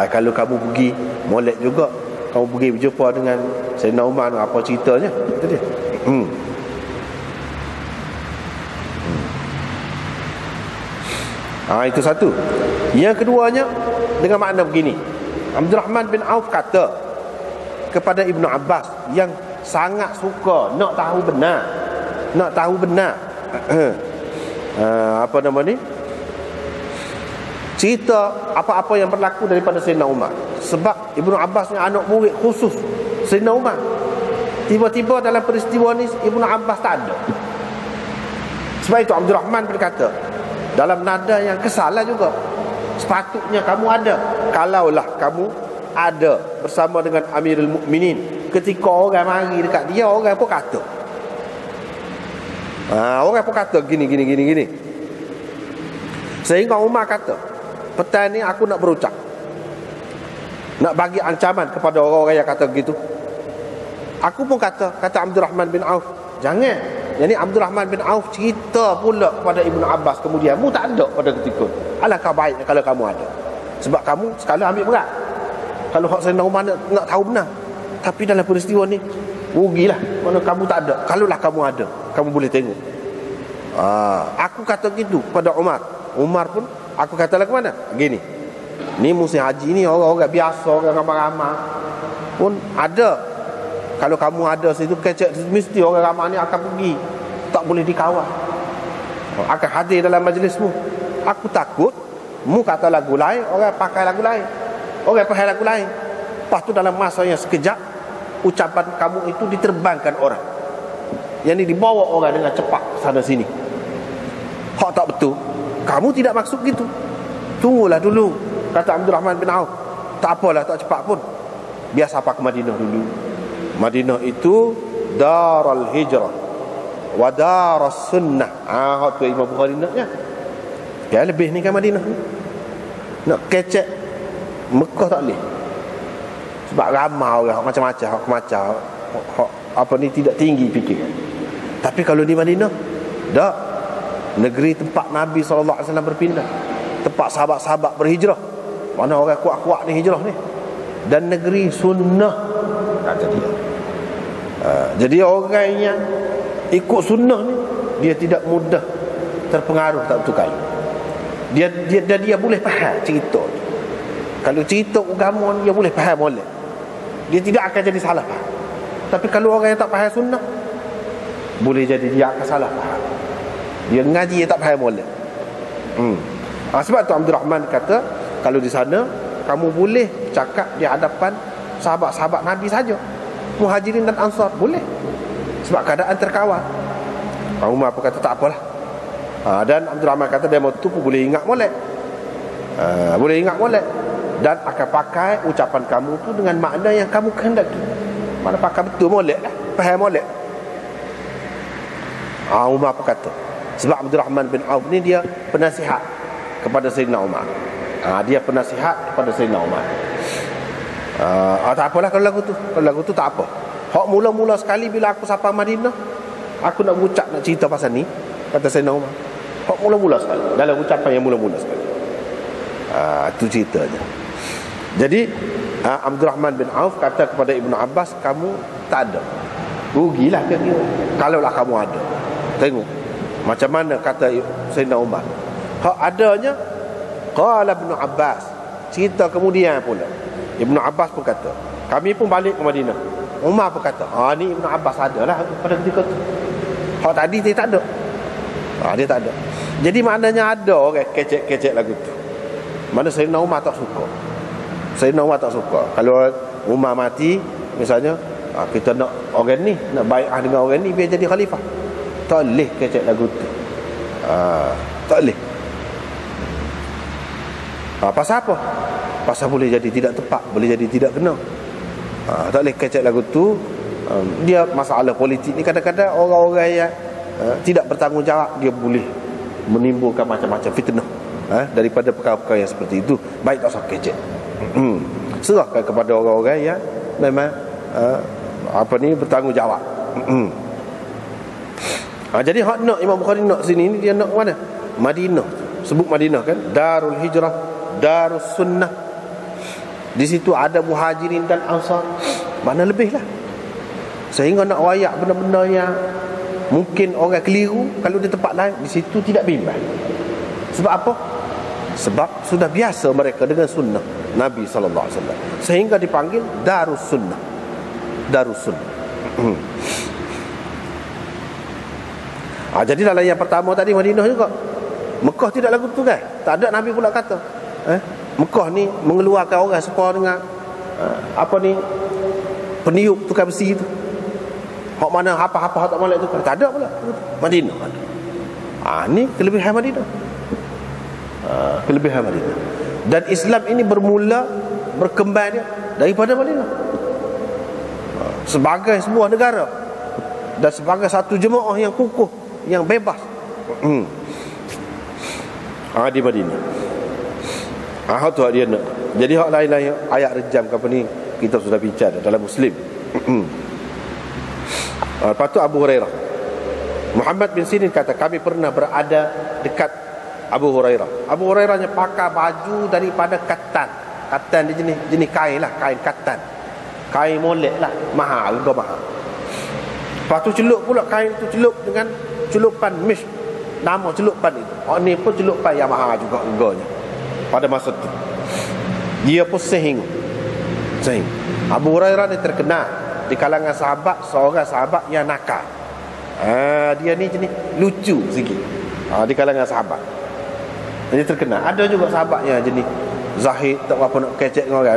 [SPEAKER 1] kalau kamu pergi molek juga, kamu pergi berjumpa dengan Sayyidina Umar, apa ceritanya, kata dia. Itu satu. Yang keduanya dengan makna begini, Abdurrahman bin Auf kata kepada Ibnu Abbas yang sangat suka nak tahu benar, apa nama ni, cerita apa-apa yang berlaku daripada Sayyidina Umar. Sebab Ibnu Abbas ni anak murid khusus Sayyidina Umar. Tiba-tiba dalam peristiwa ni Ibnu Abbas tak ada. Sebab itu Abdurrahman berkata dalam nada yang kesal juga, sepatutnya kamu ada. Kalaulah kamu ada bersama dengan Amirul Mukminin, ketika orang mari dekat dia, orang pun kata, gini. Sehingga Umar kata, petang ni aku nak berucap, nak bagi ancaman kepada orang-orang yang kata begitu. Aku pun kata Abdurrahman bin Auf, jangan. Jadi Abdurrahman bin Auf cerita pula kepada Ibnu Abbas kemudian, mu tak ada pada ketika. Alangkah baiknya kalau kamu ada. Sebab kamu sekali ambil berat kalau hak Sayyidina Umar nak tahu benar. Tapi dalam peristiwa ni rugilah mana kamu tak ada. Kalaulah kamu ada, kamu boleh tengok. Aku kata gitu kepada Umar. Umar pun aku katalah ke mana? Gini, ni musim haji ni orang-orang biasa, orang ramai-ramai pun ada. Kalau kamu ada situ kecek, mesti orang ramai ni akan pergi, tak boleh dikawal, akan hadir dalam majlismu. Aku takut mu kata lagu lain, orang pakai lagu lain, orang pakai lagu lain. Lepas tu dalam masa yang sekejap, ucapan kamu itu diterbangkan orang, yang ini dibawa orang dengan cepat sana sini. Hak tak betul, kamu tidak maksud gitu. Tunggulah dulu, kata Abdurrahman bin Auf. Tak apalah, tak cepat pun, biar sampai ke Madinah dulu. Madinah itu Darul Hijrah wa Darus Sunnah. Hak tu Imam Bukhari naknya. Ya, lebih ni kan Madinah ni. Nak kecek Mekah tak boleh. Sebab ramai orang macam-macam, apa ni tidak tinggi fikir. Tapi kalau di Madinah, dak, negeri tempat Nabi SAW berpindah, tempat sahabat-sahabat berhijrah, mana orang kuat-kuat ni hijrah ni, dan negeri sunnah, kata dia. Jadi orang yang ikut sunnah ni, dia tidak mudah terpengaruh tak betul kali. Dia boleh faham cerita. Kalau cerita agama ni, dia boleh faham boleh. Dia tidak akan jadi salah faham. Tapi kalau orang yang tak faham sunnah, boleh jadi dia akan salah faham. Dia ngaji, dia tak faham boleh. Sebab tu Abdurrahman kata, kalau di sana kamu boleh cakap di hadapan sahabat-sahabat Nabi saja, Muhajirin dan Ansar, boleh, sebab keadaan terkawal. Umar pun kata tak apalah. Dan Abdurrahman kata dia tu pun boleh ingat molek, dan akan pakai ucapan kamu tu dengan makna yang kamu kehendaki. Mana pakai betul molek lah, faham molek. Umar pun kata, sebab Abdurrahman bin Auf ni dia penasihat kepada Sayyidina Umar. Dia penasihat kepada Sayyidina Umar. Tak apalah kalau lagu tu tak apa. Hak mula-mula sekali bila aku sampai Madinah, aku nak ucap, nak cerita pasal ni, kata Sayyidina Umar. Hak mula-mula sekali, dalam ucapan yang mula-mula sekali. Itu ceritanya. Jadi Abdul Rahman bin Auf kata kepada Ibnu Abbas, kamu tak ada, rugilah kira-kira kalaulah kamu ada. Tengok macam mana kata Sayyidina Umar. Hak adanya, qala Ibnu Abbas, cerita kemudian pula Ibnu Abbas pun kata, kami pun balik ke Madinah. Umar pun kata, ni Ibnu Abbas adalah pada ketika tu. Hak tadi dia tak ada. Dia tak ada. Jadi maknanya ada orang kecek-kecek lagu tu. Mana Sayyidina Umar tak suka. Sayyidina Umar tak suka. Kalau Umar mati misalnya, kita nak orang ni, nak bai'ah dengan orang ni biar jadi khalifah, tak boleh kecek lagu tu. Tak boleh. Pasal apa? Pasal boleh jadi tidak tepat, boleh jadi tidak kena. Tak boleh kecek lagu tu. Dia masalah politik ni, kadang-kadang orang-orang yang tidak bertanggungjawab, dia boleh menimbulkan macam-macam fitnah daripada perkara-perkara yang seperti itu. Baik tak usah kecek. Serahkan kepada orang-orang yang memang bertanggungjawab. Jadi hak nak Imam Bukhari nak sini ni, dia nak mana? Madinah. Sebut Madinah kan, Darul Hijrah, Darus Sunnah. Di situ ada Muhajirin dan Ansar. Mana lebih lah. Sehingga nak wayak benda-benda yang mungkin orang keliru kalau di tempat lain, di situ tidak bimbang. Sebab apa? Sebab sudah biasa mereka dengan sunnah Nabi sallallahu alaihi wasallam, sehingga dipanggil Darus Sunnah. Darus Sunnah. Jadi dalam yang pertama tadi Madinah juga. Mekah tidak lagu tu kan? Tak ada. Nabi pula kata Mekah ni mengeluarkan orang sepa dengan peniup tukar besi tu. Hak mana apa-apa tak molek tu, tak ada pula. Madinah. Ni kelebihan Madinah. Kelebihan Madinah. Dan Islam ini bermula berkembang dia daripada Madinah. Sebagai sebuah negara dan sebagai satu jemaah yang kukuh, yang bebas. Di Madinah. Tu dia nak. Jadi hak lain-lain ayat rejam ke apa ni, kita sudah bincang dalam Muslim. Lepas tu Abu Hurairah, Muhammad bin Sirin kata, kami pernah berada dekat Abu Hurairah. Abu Hurairahnya pakai baju daripada katan. Katan dia jenis kain lah, kain katan, kain molek lah, mahal, harga mahal. Lepas tu celup pula kain tu, celup dengan celupan mish. Nama celupan itu, ni pun celupan yang mahal juga harganya pada masa tu. Dia pun sehing. Abu Hurairah ni terkenal di kalangan sahabat, seorang sahabat yang nakal. Dia ni jenis lucu sikit di kalangan sahabat. Dia terkenal. Ada juga sahabat yang jenis zahid, tak apa nak kecek dengan orang.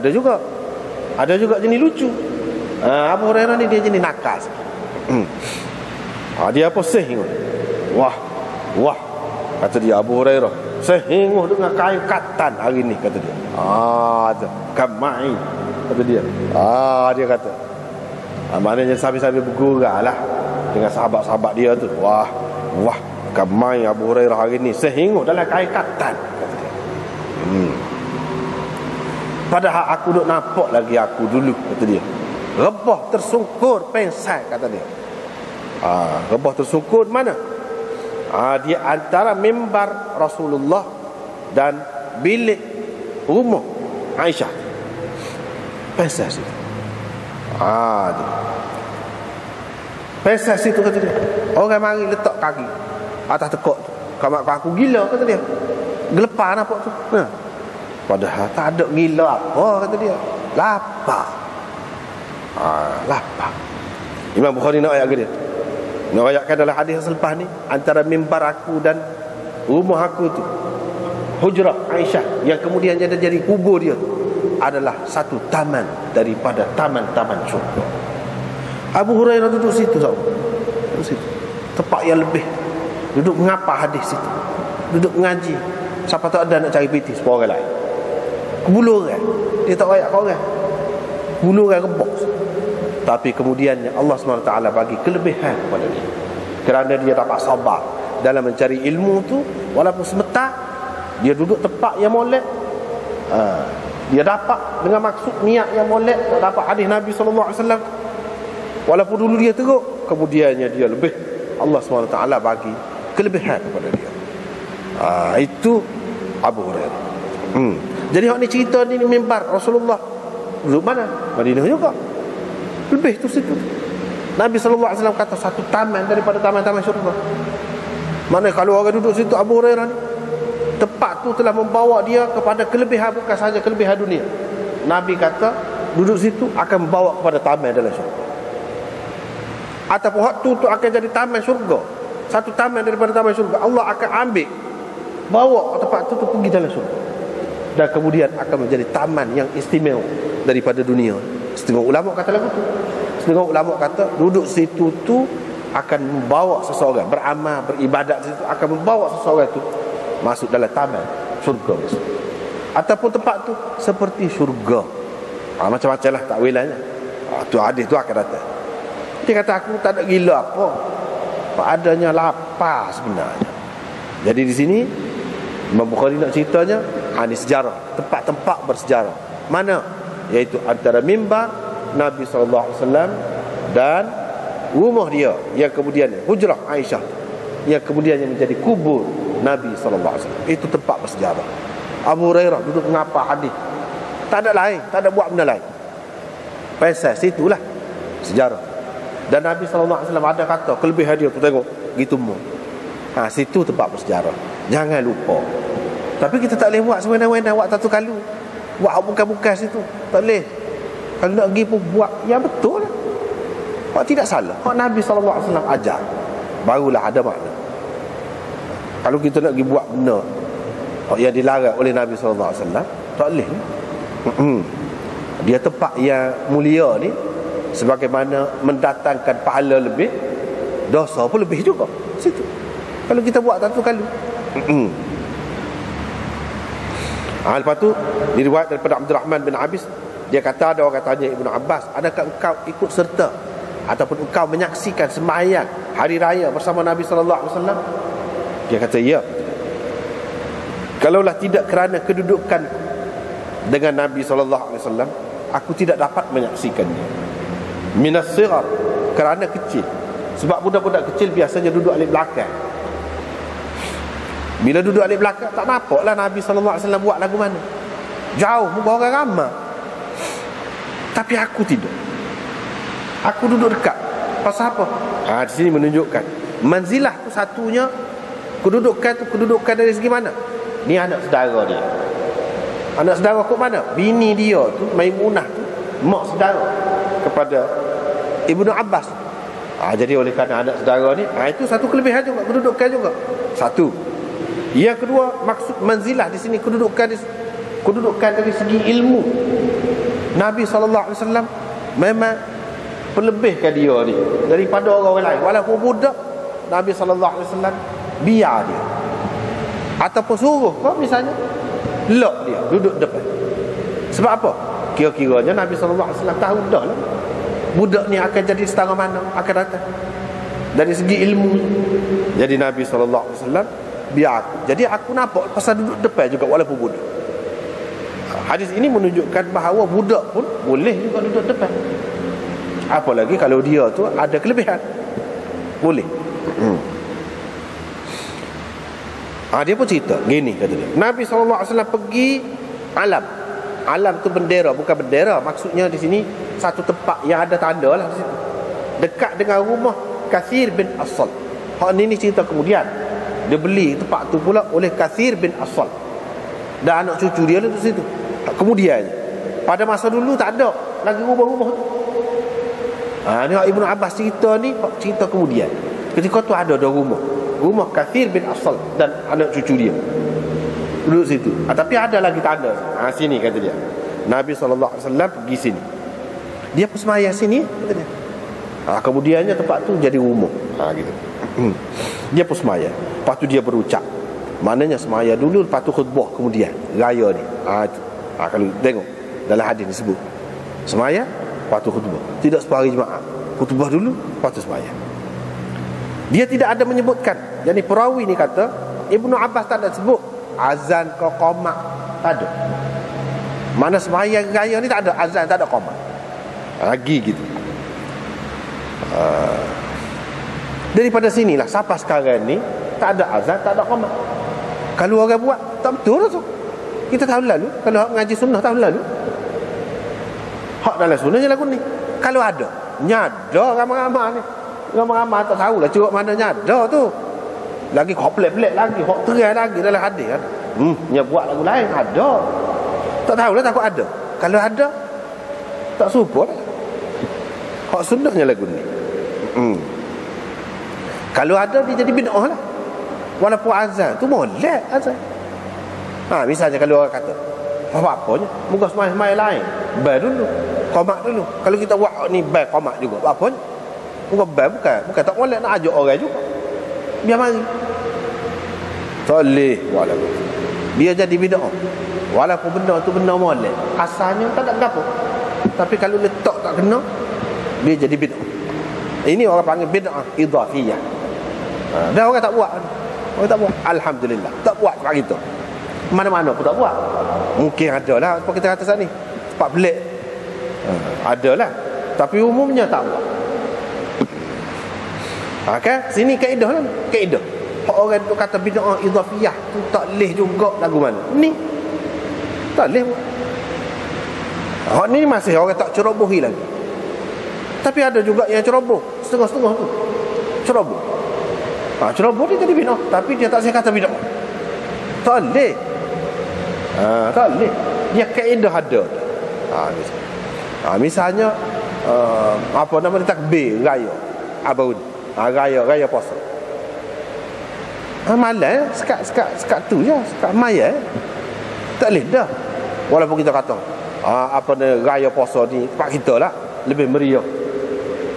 [SPEAKER 1] Ada juga jenis lucu. Abu Hurairah ni dia jenis nakal sikit. Dia apa sehing. Wah, kata dia Abu Hurairah, sehinguh dengan kain katan hari ni, kata dia. Kamai, kata dia. Dia kata. Maknanya sambil-sambil bergurau lah dengan sahabat-sahabat dia tu. Wah, kamai Abu Hurairah hari ni sehinguh dalam kain katan, kata dia. Padahal aku duk nampak lagi aku dulu, kata dia. Rebah tersungkur pensai, kata dia. Rebah tersungkur mana? Di antara mimbar Rasulullah dan bilik rumah Aisyah. Pensai situ. Pensai situ, kata dia. Orang mari letak kaki atas tekuk tu. Kamak aku gila, kata dia. Gelepar nampak tu. Padahal tak ada gila apa, kata dia. Lapar. Lapar. Imam Bukhari nak ayat ke dia? Nak ayatkan dalam hadis selepas ni, antara mimbar aku dan rumah aku tu, hujrah Aisyah yang kemudian jadi kubur dia, adalah satu taman daripada taman-taman syurga. Abu Hurairah duduk situ, duduk situ, tempat yang lebih. Duduk mengapa hadis situ, duduk mengaji. Siapa tak ada nak cari piti sepuluh orang lain. Kebuluran. Dia tak ayat kau orang. Kebuluran rebok. Tapi kemudiannya Allah SWT bagi kelebihan kepada dia, kerana dia dapat sabar dalam mencari ilmu tu. Walaupun sebentar, dia duduk tempat yang molek, Dia dapat dengan maksud niat yang molek, dapat hadis Nabi SAW. Walaupun dulu dia teruk, kemudiannya dia lebih, Allah SWT bagi kelebihan kepada dia. Itu Abu Hurairah. Jadi hak ni cerita ni mimbar Rasulullah duduk mana? Madinah juga. Lebih tu situ. Nabi SAW kata satu taman daripada taman-taman syurga. Mana kalau orang duduk situ, Abu Hurairah ni, tempat tu telah membawa dia kepada kelebihan, bukan sahaja kelebihan dunia. Nabi kata duduk situ akan membawa kepada taman dalam syurga. Ataupun hak tu akan jadi taman syurga. Satu taman daripada taman syurga, Allah akan ambil, bawa ke tempat tu pergi dalam syurga. Dan kemudian akan menjadi taman yang istimewa daripada dunia. Setengah ulama kata lagu tu. Setengah ulama kata duduk situ tu akan membawa seseorang beramal, beribadat situ, akan membawa seseorang tu masuk dalam taman syurga. Ataupun tempat tu seperti syurga. Macam-macam lah takwilannya. Tu hadis tu akan datang. Dia kata aku tak ada gila apa, adanya lapar sebenarnya. Jadi di sini Imam Bukhari nak ceritanya ini sejarah, tempat-tempat bersejarah. Mana? Iaitu antara mimbar Nabi SAW dan rumah dia yang kemudiannya hujrah Aisyah, yang kemudiannya menjadi kubur Nabi SAW. Itu tempat bersejarah. Abu Hurairah duduk mengapa hadis. Tak ada lain, tak ada buat benda lain. Pasal situlah sejarah. Dan Nabi SAW ada kata kelebihan dia tu, tengok gitu mu. Situ tempat bersejarah. Jangan lupa. Tapi kita tak boleh buat sewenang-wenang, buat satu kalu, buat bukan-bukan situ. Tak boleh. Kalau nak pergi pun buat yang betul lah. Buat tidak salah. Nabi SAW ajar, barulah ada makna. Kalau kita nak pergi buat benda yang dilarang oleh Nabi SAW, tak boleh. Dia tempat yang mulia ni, sebagaimana mendatangkan pahala lebih, dosa pun lebih juga situ. Kalau kita buat satu kali. Lepas tu diriwayat daripada Abdul Rahman bin Abis, dia kata ada orang tanya Ibnu Abbas, adakah engkau ikut serta ataupun engkau menyaksikan sembahyang hari raya bersama Nabi SAW? Dia kata ya. Kalaulah tidak kerana kedudukan dengan Nabi SAW, aku tidak dapat menyaksikannya. Minas sighar, kerana kecil. Sebab budak-budak kecil biasanya duduk alik belakang. Bila duduk alik belakang, tak nampaklah Nabi SAW buat lagu mana. Jauh, muka orang ramai. Tapi aku tidak. Aku duduk dekat. Pasal apa? Di sini menunjukkan manzilah tu satunya, kedudukan dari segi mana? Ni anak saudara dia. Anak saudara kok mana? Bini dia tu, Maimunah tu, mak saudara kepada Ibnu Abbas. Jadi oleh kerana anak saudara ni, itu satu kelebihan juga, kedudukan juga. Satu. Yang kedua, maksud manzilah di sini kedudukan dari segi ilmu. Nabi SAW memang pelebihkan dia ni daripada orang lain. Walaupun budak, Nabi SAW biar dia, ataupun suruh misalnya lock dia duduk depan. Sebab apa? Kira-kiranya Nabi SAW tahu dah lah budak ni akan jadi setengah mana akan datang dari segi ilmu. Jadi Nabi SAW biar aku. Jadi aku nampak pasal duduk depan juga walaupun budak. Hadis ini menunjukkan bahawa budak pun boleh juga duduk depan. Apalagi kalau dia tu ada kelebihan, boleh. Dia pun cerita gini, kata dia, Nabi SAW pergi alam. Alam tu bendera, bukan bendera, maksudnya di sini satu tempat yang ada tanda lah di situ, dekat dengan rumah Kathir bin As-Sal. Ni cerita kemudian dia beli tempat tu pula oleh Kathir bin As-Sal, dan anak cucu dia tu situ. Kemudiannya pada masa dulu tak ada lagi rumah-rumah tu. Ni Ibnu Abbas cerita ni, cerita kemudian ketika tu ada rumah Kathir bin As-Sal dan anak cucu dia duduk situ. Tapi ada lagi tanda. Sini kata dia, Nabi SAW pergi sini, dia pun semaya sini, kata dia. Kemudiannya tempat tu jadi rumah. Gitu. Dia pun semaya. Lepas tu dia berucap. Maknanya semaya dulu, lepas tu khutbah kemudian raya ni. Itu. Kalau tengok dalam hadis disebut semaya, lepas tu khutbah. Tidak sepahari jemaah, khutbah dulu, lepas tu semaya. Dia tidak ada menyebutkan. Jadi perawi ni kata Ibnu Abbas tak ada sebut azan ke qamat, tak ada. Mana sembahyang raya ni tak ada azan, tak ada qamat. Lagi gitu. Daripada sinilah sampai sekarang ni tak ada azan, tak ada qamat. Kalau orang buat tak betul tu. Kita tahun lalu, kalau hak mengaji sunnah tahun lalu, hak dalam sunnah je lagu ni. Kalau ada, nyada ramai-ramai ni. Ramai-ramai tak tahulah curuk mana nyada tu. Lagi hak pelik-pelik lagi, hak terai lagi dalam hadis kan. Nya buat lagu lain ada. Tak tahulah takut ada. Kalau ada tak support. Hak sunnahnya lagu ni. Kalau ada dia jadi bid'ah lah. Walaupun azan tu molek azan. Misalnya kalau orang kata apa-apanya, muka semai-semai lain, bai dulu, qamat dulu. Kalau kita buat ni bai qamat juga, apa-apanya. Muka bai bukan tak molek nak ajak orang juga. Biar mari. Tak boleh walaupun dia jadi bid'ah. Walaupun benda tu benda molek, asalnya tak ada apa. Tapi kalau letak tak kena, dia jadi bid'ah. Ini orang panggil bid'ah idhafiyah. Dah orang tak buat. Orang tak buat. Alhamdulillah. Tak buat sebab kita. Mana-mana pun tak buat. Mungkin ada lah apa kita kata saat ni. Sebab pelik. Ada lah. Tapi umumnya tak buat. Kan? Sini kaedah lah. Kaedah. Orang tu kata bid'ah idhafiyah tu tak leh juga lagu mana. Ni. Tak leh buat. Ni masih orang tak cerobohi lagi. Tapi ada juga yang ceroboh. Setengah-setengah tu. Ceroboh. Ceroboh dia jadi bid'ah. Tapi dia tak saya kata bid'ah. Tak leh. Tak boleh. Dia kaedah ada. Misalnya apa nama dia, takbir raya abang raya puasa. Malam sekat tu je, sekat maya. Tak boleh dah. Walaupun kita kata apa ni raya puasa ni tempat kita lah lebih meriah.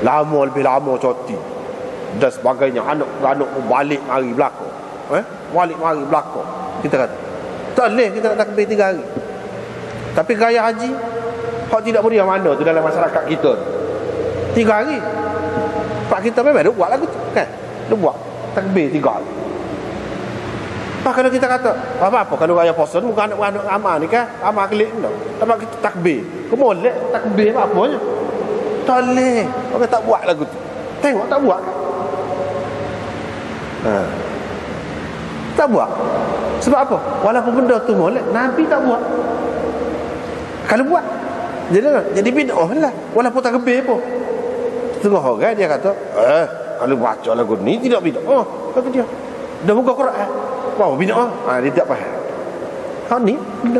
[SPEAKER 1] Lebih lama cuti dan sebagainya. Anak-anak pun balik mari belakang. Balik mari belakang. Kita kata tak boleh kita nak takbir 3 hari. Tapi raya haji hak tidak meriah mana tu dalam masyarakat kita 3 hari. Pak kita memang dia buat lagu tu kan. Dia buat takbir 3 hari. Kalau kita kata apa-apa kalau raya puasa bukan anak-anak amal ni kan, amal kelik tu. Tapi kita takbir. Kemolek takbir apa-apanya. Tak boleh. Orang tak buat lagu tu. Tengok tak buat kan. Tak buat. Sebab apa? Walaupun benda tu molek, Nabi tak buat. Kalau buat jadi bid'ah lah. Walaupun tak lebih pun. Setengah orang dia kata kalau baca lagu ni tidak bid'ah. Kata dia dah buka Quran. Wow, bid'ah. Dia tak faham. Ni benda.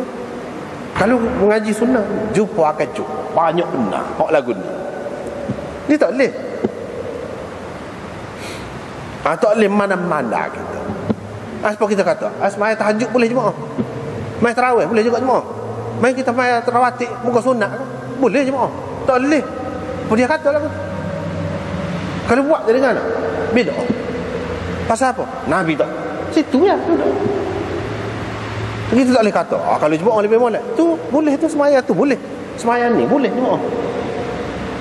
[SPEAKER 1] Kalau mengaji sunnah, jumpa akan jumpa banyak benar hak lagu ni. Ni tak boleh. Tak boleh mana-mana kita. Sebab kita kata semaya tahajud boleh jemaah, mai tarawih boleh juga jemaah, mai kita mai tarawih muka sunat boleh jemaah. Tak boleh. Apa dia kata lah. Kalau buat jadi mana? Bid'ah. Pasal apa? Nabi tak. Situ ya. Kita tak boleh kata kalau jemaah lebih molek. Tu boleh tu semaya tu boleh. Semaya ni boleh jemaah.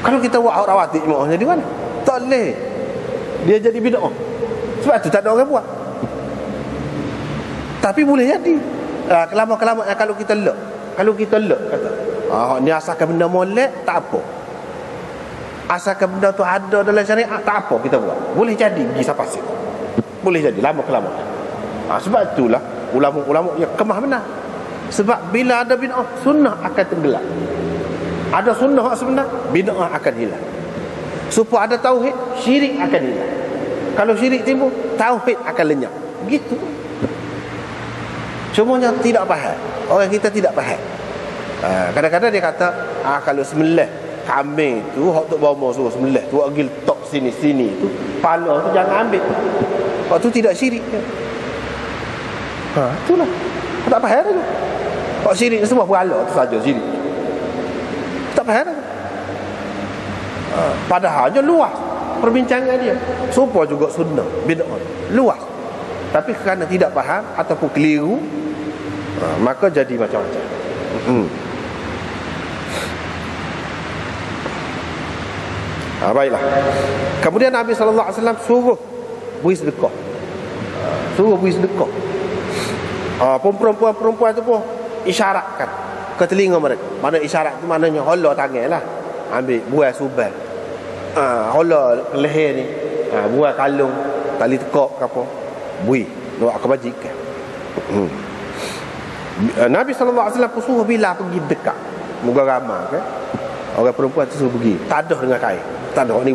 [SPEAKER 1] Kalau kita buat tarawih jemaah jadi mana? Tak boleh. Dia jadi bid'ah. Sebab tu tak ada orang buat. Tapi boleh jadi. Kelama-kelama kalau kita lek. Kalau kita lek kata, ni asalkan benda molek tak apa. Asalkan benda tu ada dalam syariat tak apa kita buat. Boleh jadi pergi siapa sih. Boleh jadi lama-kelama. Sebab itulah ulama-ulama yang kemah benar. Sebab bila ada bid'ah, sunnah akan tenggelam. Ada sunnah sebenar, bid'ah akan hilang. Supaya ada tauhid, syirik akan hilang. Kalau syirik timbul, tauhid akan lenyap. Begitu. Semuanya tidak faham. Orang kita tidak faham. Kadang-kadang dia kata kalau sembelih kambing tu hak tok bomo suruh sembelih tu pergi letak sini-sini tu pala tu jangan ambil. Hak tu tidak syirik. Itulah. Tak faham tu. Hak syirik semua pala tu saja syirik. Tak faham. Padahalnya luas perbincangan dia. Serupa juga sunnah bid'ah. Luas. Tapi kerana tidak faham ataupun keliru, maka jadi macam-macam. Baiklah. Kemudian Nabi SAW suruh beri sedekah. Perempuan-perempuan tu pun isyaratkan ke telinga mereka. Mana isyarat tu maknanya hola tangan lah. Ambil buah subal. Hola ke leher ni. Buah kalung, tali tekak ke apa. Bui, nak kebajikan. Nabi SAW pun suruh Bilal pergi dekat muka ramah kan. Orang perempuan tu suruh pergi, tadah dengan kain. Tak ada, orang ni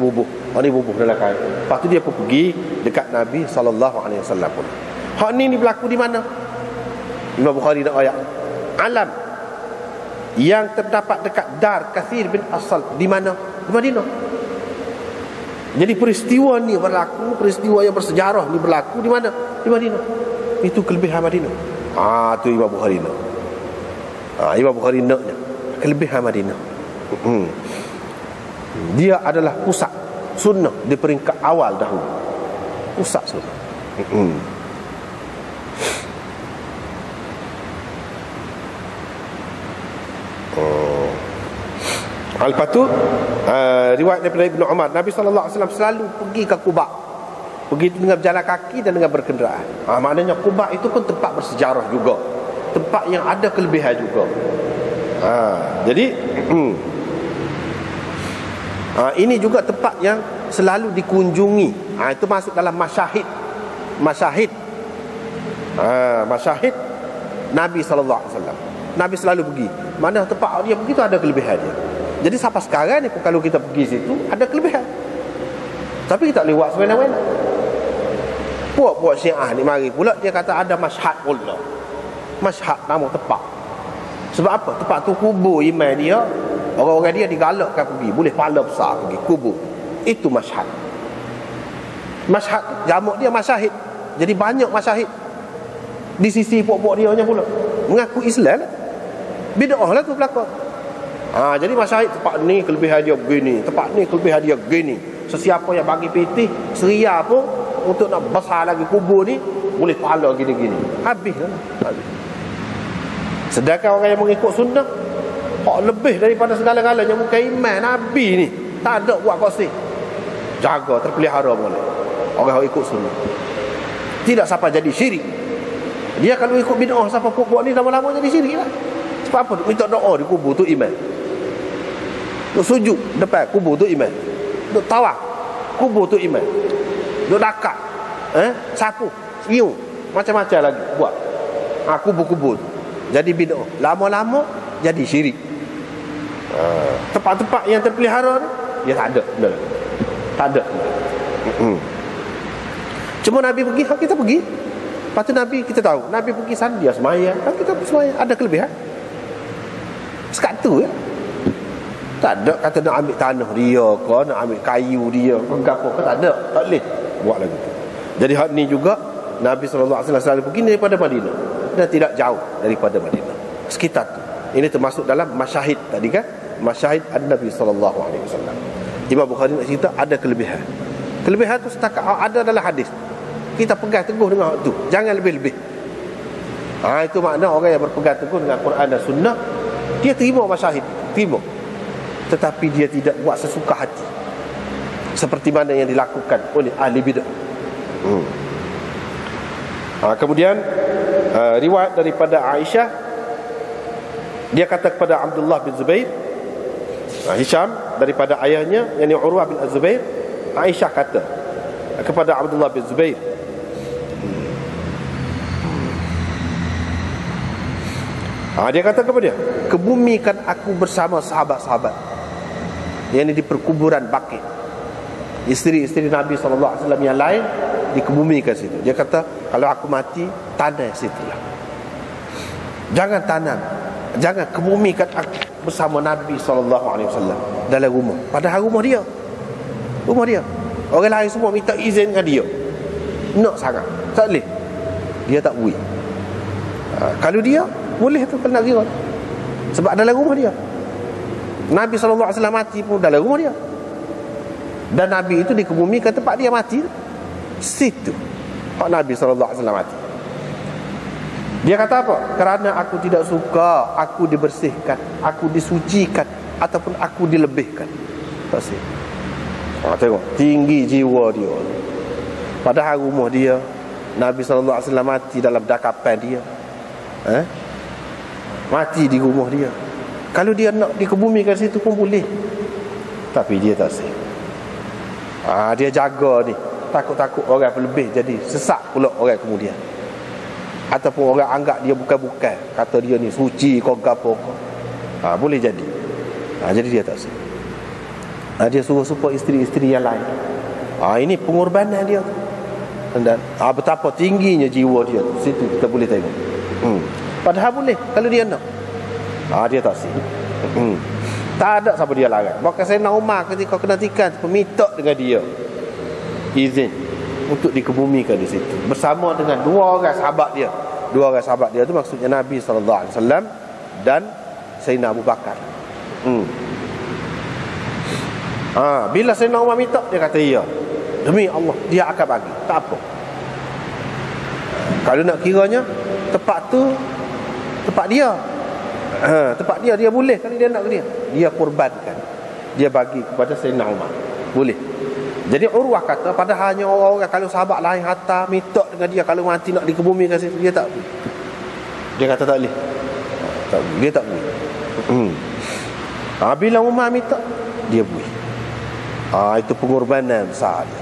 [SPEAKER 1] bubuh dalam kain. Lepas tu dia pun pergi dekat Nabi SAW pun. Hak ni berlaku di mana? Imam Bukhari nak ayat alam yang terdapat dekat Dar Kathir bin Asal. Di mana? Di Madinah. Jadi peristiwa ni berlaku, peristiwa yang bersejarah ni berlaku di mana? Di Madinah. Itu kelebihan Madinah. Tu Imam Bukhari nak. Imam Bukhari naknya kelebihan Madinah. Dia adalah pusat sunnah di peringkat awal dahulu. Pusat sunnah. Lepas tu riwayat daripada Ibnu Umar, Nabi SAW selalu pergi ke Quba. Pergi dengan berjalan kaki dan dengan berkenderaan. Maknanya Quba itu pun tempat bersejarah juga, tempat yang ada kelebihan juga. Jadi ini juga tempat yang selalu dikunjungi. Itu masuk dalam masyahid Nabi SAW. Nabi selalu pergi. Mana tempat dia pergi tu ada kelebihan dia. Jadi sampai sekarang ni kalau kita pergi situ ada kelebihan. Tapi kita lewat semena-mena. Puak-puak Syiah ni mari pula dia kata ada masyhad pula. Masyhad nama tempat. Sebab apa? Tempat tu kubur imam dia. Orang-orang dia digalakkan pergi, boleh pahala besar pergi kubur. Itu masyhad. Masyhad jamak dia masyahid. Jadi banyak masyahid di sisi puak-puak dia nya pula. Mengaku Islam lah. Bid'ah lah tu belaka. Jadi masyahid tempat ni kelebihan dia begini, tempat ni kelebihan dia begini. Sesiapa yang bagi pitih seria pun untuk nak besar lagi kubur ni boleh pahala gini-gini. Habislah. Sedangkan orang yang mengikut sunnah lebih daripada segala-galanya bukan iman Nabi ni. Tak ada buat kosih. Jaga terpelihara boleh. Orang yang ikut sunnah tidak sampai jadi syirik. Dia kalau ikut bid'ah sampai buat ni lama-lama jadi syirik lah. Sebab apa? Minta doa di kubur tu iman. Duk sujud depan kubur tu iman. Duk tawaf kubur tu iman. Duk dakak sapu, siung, macam-macam lagi buat. Kubur-kubur tu jadi bid'ah. Lama-lama jadi syirik. Tempat-tempat yang terpelihara ni dia tak ada benda. Tak ada. Cuma Nabi pergi, kita pergi. Lepas tu Nabi kita tahu, Nabi pergi sana dia semaya, kita pun semaya. Ada kelebihan. Sekat tu ya. Tak ada kata nak ambil tanah dia ke, nak ambil kayu dia ke, apa ke, tak ada. Tak boleh buat lagi. Jadi hal ni juga Nabi SAW selalu pergi daripada Madinah dan tidak jauh daripada Madinah. Sekitar tu. Ini termasuk dalam masyahid tadi kan? Masyahid Nabi SAW. Imam Bukhari nak cerita ada kelebihan. Kelebihan tu setakat ada dalam hadis. Kita pegang teguh dengan hak tu. Jangan lebih-lebih. Itu makna orang yang berpegang teguh dengan Quran dan Sunnah, dia terima masyahid, terima. Tetapi dia tidak buat sesuka hati. Seperti mana yang dilakukan oleh ahli bid'ah. Kemudian riwayat daripada Aisyah, dia kata kepada Abdullah bin Zubair, Hisham daripada ayahnya yakni Urwah bin Az-Zubair, Aisyah kata kepada Abdullah bin Zubair, dia kata kepada dia, kebumikan aku bersama sahabat-sahabat yang di perkuburan Baqi. Isteri-isteri Nabi SAW yang lain dikebumikan situ. Dia kata kalau aku mati, tanam situlah. Jangan tanam, jangan kebumikan aku bersama Nabi SAW dalam rumah. Padahal rumah dia, rumah dia. Orang lain semua minta izin dengan dia, nak sangat, tak boleh. Dia tak boleh. Kalau dia boleh tu kalau nak kira, sebab dalam rumah dia. Nabi SAW mati pun dalam rumah dia. Dan Nabi itu dikebumikan tempat dia mati, situ Nabi SAW mati. Dia kata apa? Kerana aku tidak suka aku dibersihkan, aku disucikan, ataupun aku dilebihkan. Tak sih. Tengok tinggi jiwa dia. Padahal rumah dia, Nabi SAW mati dalam dakapan dia. Mati di rumah dia. Kalau dia nak dikebumikan situ pun boleh. Tapi dia tak sih. Dia jaga ni. Takut-takut orang lebih jadi sesak pula orang kemudian. Ataupun orang anggap dia bukan-bukan. Kata dia ni suci kau gapo kau. Boleh jadi. Jadi dia tak sih. Dia suruh support isteri-isteri yang lain. Ini pengorbanan dia. Dan betapa tingginya jiwa dia. Situ kita boleh tengok. Padahal boleh kalau dia nak. Dia tak sih. Tak ada siapa dia larang. Bahkan Sayyidina Umar ketika kena tikam minta dengan dia izin untuk dikebumikan di situ bersama dengan dua orang sahabat dia. Dua orang sahabat dia tu maksudnya Nabi SAW dan Sayyidina Abu Bakar. Bila Sayyidina Umar minta, dia kata ya, demi Allah dia akan bagi. Tak apa. Kalau nak kiranya tempat tu tempat dia, tempat dia boleh. Kalau dia nak ke dia korbankan, dia bagi kepada Sayyidina Umar, boleh. Jadi Urwah kata padahal hanya orang-orang kalau sahabat lain harta minta dengan dia kalau mati nak dikebumikan situ, dia tak boleh. Dia kata tak boleh. Tak boleh. Dia tak boleh. Bila Umar minta, dia boleh. Itu pengorbanan besar dia.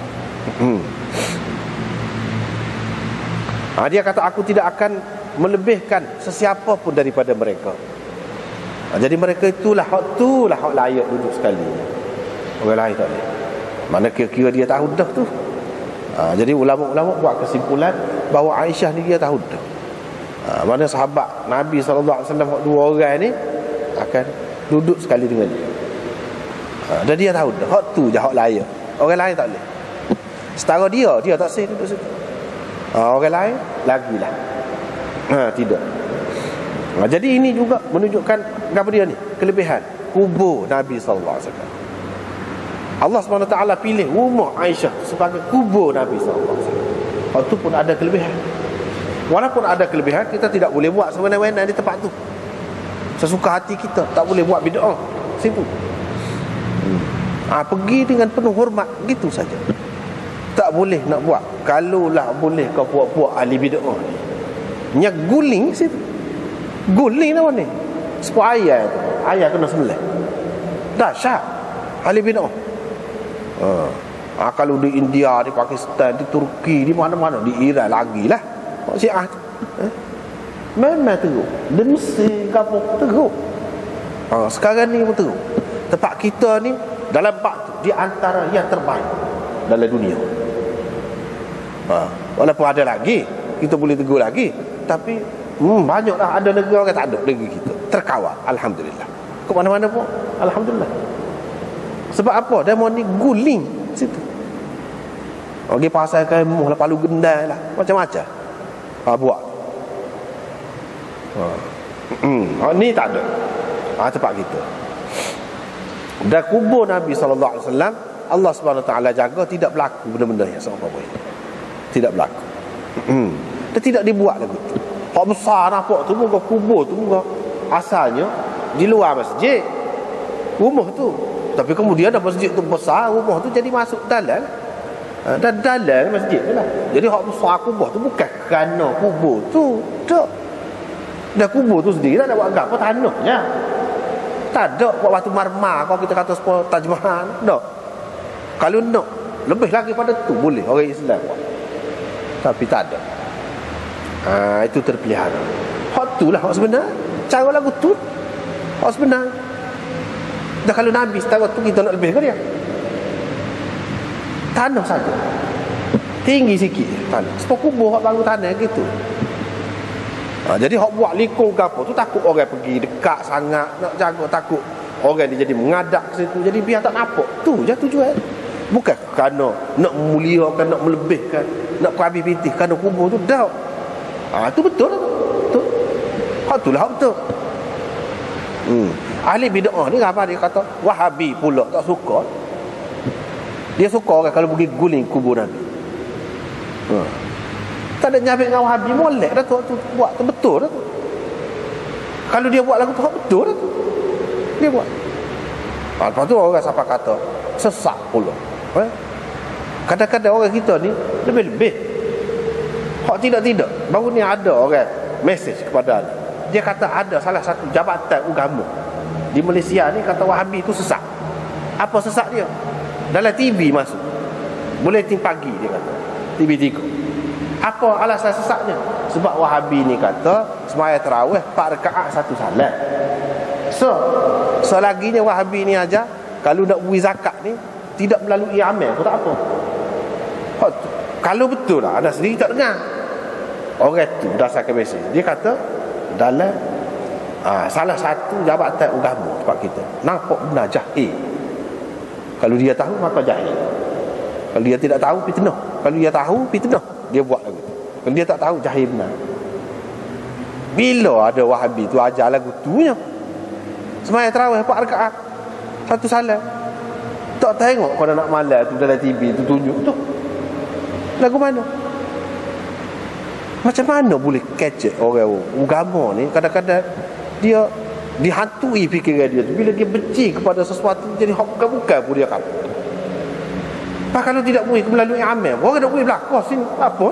[SPEAKER 1] Dia kata aku tidak akan melebihkan sesiapa pun daripada mereka. Jadi mereka itulah hak layak duduk sekali. Orang lain tak boleh. Mana kira-kira dia tahu dah tu. Jadi ulama-ulama buat kesimpulan bahawa Aisyah ni dia tahu dah. Mana sahabat Nabi SAW dua orang ni akan duduk sekali dengan dia. Dan dia tahu dah hak tu je hak layak. Orang lain tak boleh. Setara dia tak sih duduk situ. Orang lain lagilah. Tidak. Jadi ini juga menunjukkan apa dia ni? Kelebihan kubur Nabi SAW. Allah SWT pilih rumah Aisyah sebagai kubur Nabi SAW. Itu pun ada kelebihan. Walaupun ada kelebihan, kita tidak boleh buat semena-mena di tempat tu. Sesuka hati kita, tak boleh buat bid'ah situ. Pergi dengan penuh hormat, gitu saja. Tak boleh nak buat. Kalaulah boleh kau buat-buat ahli bid'ah ni, nyak guling situ. Guling nama ni. Sepuluh ayat tu. Ayat kena sembelih. Dahsyat ahli bid'ah. Kalau di India, di Pakistan, di Turki, di mana-mana, di Iran lagi lah Syiah tu. Memang teruk. Di Mesir kapur teruk. Sekarang ni pun teruk. Tempat kita ni dalam bab tu di antara yang terbaik dalam dunia. Walaupun ada lagi, kita boleh tegur lagi, tapi banyaklah ada negara yang tak ada negeri kita terkawal. Alhamdulillah. Ke mana-mana pun alhamdulillah. Sebab apa? Dia mau ni guling situ. Pergi pasal kemuh lah, palu gendai lah, macam-macam buat. Ni tak ada. Tempat kita. Dan kubur Nabi SAW, Allah SWT jaga tidak berlaku benda-benda yang sama ini. Tidak berlaku. Dia tidak dibuat lagi. Hak besar nampak tu muka kubur tu muka asalnya di luar masjid, rumah tu. Tapi kemudian dah masjid tu besar, rumah tu jadi masuk dalam. Dan dalam masjid tu lah. Jadi hak besar kubur tu bukan kerana kubur tu. Tak. Dan kubur tu sendiri tak ada buat apa tanahnya. Tak ada buat batu marmar kalau kita kata sepuluh Taj Mahal. Tak. Kalau nak lebih lagi pada tu boleh orang Islam buat. Tapi tak ada. Itu terpelihara. Hak tu lah hak sebenar. Cara lagu tu hak sebenar. Dan kalau Nabi setara tu kita nak lebih ke dia? Tanah saja. Tinggi sikit tanah. Sebab kubur hak bangun tanah gitu. Jadi hak buat likung ke apa tu takut orang pergi dekat sangat, nak jaga, takut orang dia jadi mengadak ke situ. Jadi biar tak nampak. Tu je tujuan. Bukan kerana nak memuliakan, nak melebihkan, nak perhabis pitih kerana kubur tu dah. Itu betul lah. Betul. Hak tu lah betul. Ahli bid'ah ni apa dia kata? Wahabi pula tak suka. Dia suka orang kalau pergi guling kubur Nabi. Tak ada nyabik dengan Wahabi, molek dah tu buat tu betul dah tu. Kalau dia buat lagu tu betul dah tu. Dia buat. Lepas tu orang siapa kata sesak pula. Kadang-kadang orang kita ni lebih-lebih. Hak tidak-tidak. Baru ni ada orang mesej kepada Dia kata ada salah satu jabatan agama di Malaysia ni kata Wahabi itu sesat. Apa sesat dia? Dalam TV masuk, Buletin Pagi dia kata, TV3. Apa alasan sesatnya? Sebab Wahabi ni kata sembahyang tarawih 4 rakaat 1 salat. Selaginya Wahabi ni aja kalau nak beri zakat ni tidak melalui amal, tak apa. Kalau betul lah, anda sendiri tak dengar. Orang tu berdasarkan mesej, dia kata dalam salah satu jabatan agama tempat kita nampak benar jahil. Kalau dia tahu maka jahil. Kalau dia tidak tahu fitnah. Kalau dia tahu fitnah, dia buat lagu tu. Kalau dia tak tahu jahil benar. Bila ada Wahabi tu ajar lagu tu nya, sembahyang tarawih 4 rakaat 1 salat. Tak tengok kalau nak malam tu dalam TV tu tunjuk tu lagu mana? Macam mana boleh kecek orang agama ni? Kadang-kadang dia dihantui fikiran dia tu. Bila dia benci kepada sesuatu, jadi bukan-bukan pun dia kata. Kalau tidak boleh melalui amal, orang tak boleh berlaku sini apa?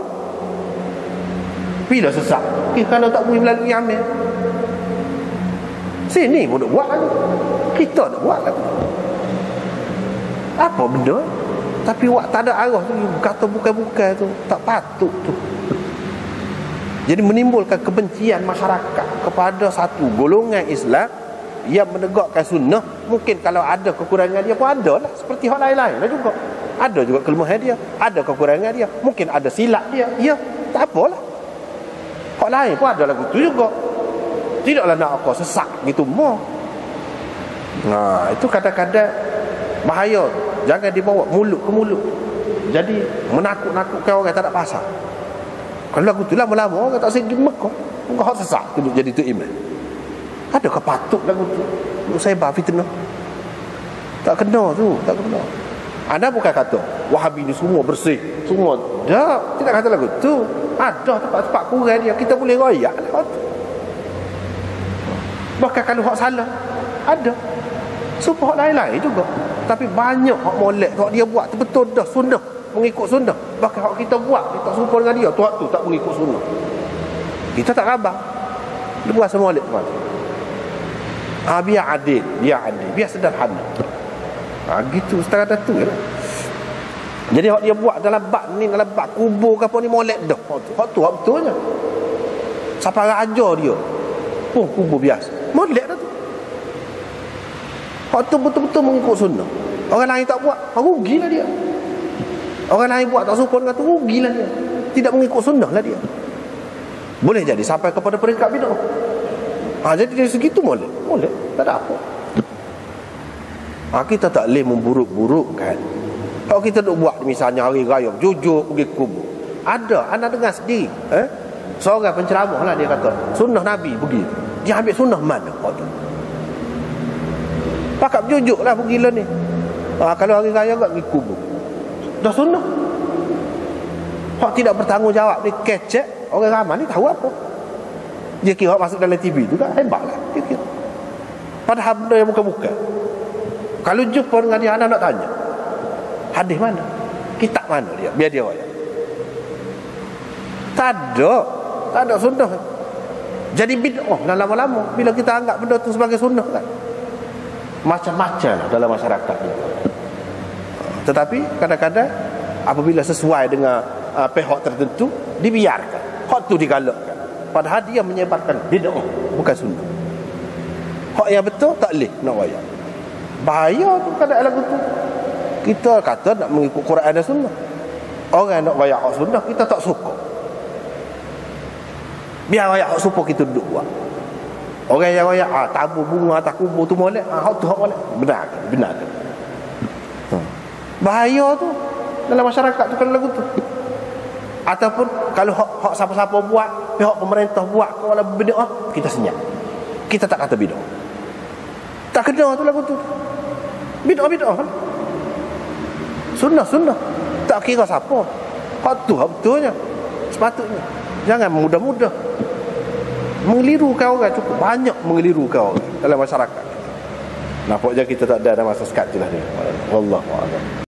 [SPEAKER 1] Bila sesat? Kalau tak boleh melalui amal, sini pun nak buat lagi, kita nak buat lagi. Apa benda? Tapi awak tak ada arah tu, kata bukan-bukan tu, tak patut tu. Jadi menimbulkan kebencian masyarakat kepada satu golongan Islam yang menegakkan sunnah. Mungkin kalau ada kekurangan dia pun ada lah, seperti hak lain-lain lah juga. Ada juga kelemahan dia, ada kekurangan dia, mungkin ada silap dia. Ya, tak apalah. Hak lain pun ada lagu tu juga. Tidaklah nak apa sesak gitu mau. Nah, itu kadang-kadang bahaya tu. Jangan dibawa mulut ke mulut. Jadi menakut-nakutkan orang tak ada pasal. Kalau lagu tu lama-lama orang tak segi Mekah, muka hak sesak tu jadi tu iman. Adakah patut lagu tu untuk sebar fitnah? Tak kena tu, tak kena. Anda bukan kata Wahabi ni semua bersih, semua. Tak, tidak kata lagu tu. Ada tempat-tempat kurang dia, kita boleh royak lah. Bahkan kalau hak salah, ada. Supaya hak lain-lain juga. Tapi banyak hak molek, hak dia buat betul dah sunnah, mengikut sunnah. Bahkan hak kita buat, kita tak serupa dengan dia, tu tak mengikut sunnah. Kita tak khabar. Dia buat semua molek tuan. Biar adil, biar sederhana. Gitu setengah tu ya. Jadi hak dia buat dalam bab ni, dalam bab kubur ke apa ni molek dah. Hak tu hak betulnya. Siapa raja dia? Oh, kubur biasa. Molek dah tu. Hak tu betul-betul mengikut sunnah. Orang lain tak buat, rugilah dia. Orang lain buat tak serupa dengan tu, rugilah dia. Tidak mengikut sunnah lah dia. Boleh jadi sampai kepada peringkat bid'ah. Jadi dari segitu molek, tak ada apa. Kita tak boleh memburuk-burukkan. Kalau kita nak buat misalnya hari raya jujur pergi kubur, ada anda dengar sendiri seorang penceramah lah, dia kata sunnah Nabi pergi, dia ambil sunnah mana pakat jujur lah pergi lah ni. Kalau hari raya tak pergi kubur, dah sunnah. Hak tidak bertanggungjawab ni kecek, orang ramai ni tahu apa. Dia kira masuk dalam TV tu tak hebat lah dia kira. Padahal benda yang bukan-bukan. Kalau jumpa dengan dia, anak nak tanya hadis mana, kitab mana dia, biar dia royak. Tak ada sunnah. Jadi bid'ah dah lama-lama bila kita anggap benda tu sebagai sunnah kan. Macam-macam dalam masyarakat ni. Tetapi kadang-kadang apabila sesuai dengan pihak tertentu, dibiarkan, hak tu digalakkan, padahal dia menyebarkan bid'ah, bukan sunnah. Hak yang betul tak boleh nak royak. Bahaya tu keadaan lagu tu. Kita kata nak mengikut Quran dan sunnah, orang nak royak hak sunnah kita tak suka. Biar royak hak sunnah kita duduk buat. Orang yang royak tabur bunga atas kubur tu molek, hak tu hak molek, benar. Bahaya tu dalam masyarakat tu kalau lagu tu. Ataupun kalau hak siapa-siapa buat, pihak pemerintah buat kalau bid'ah, kita senyap. Kita tak kata bid'ah. Tak kena tu lagu tu. Bid'ah kan. Sunnah. Tak kira siapa. Hak tu hak betulnya. Sepatutnya. Jangan mudah-mudah mengelirukan orang. Cukup banyak mengelirukan orang dalam masyarakat. Nampaknya kita tak ada masa sekat je lah ni. Wallahu a'lam.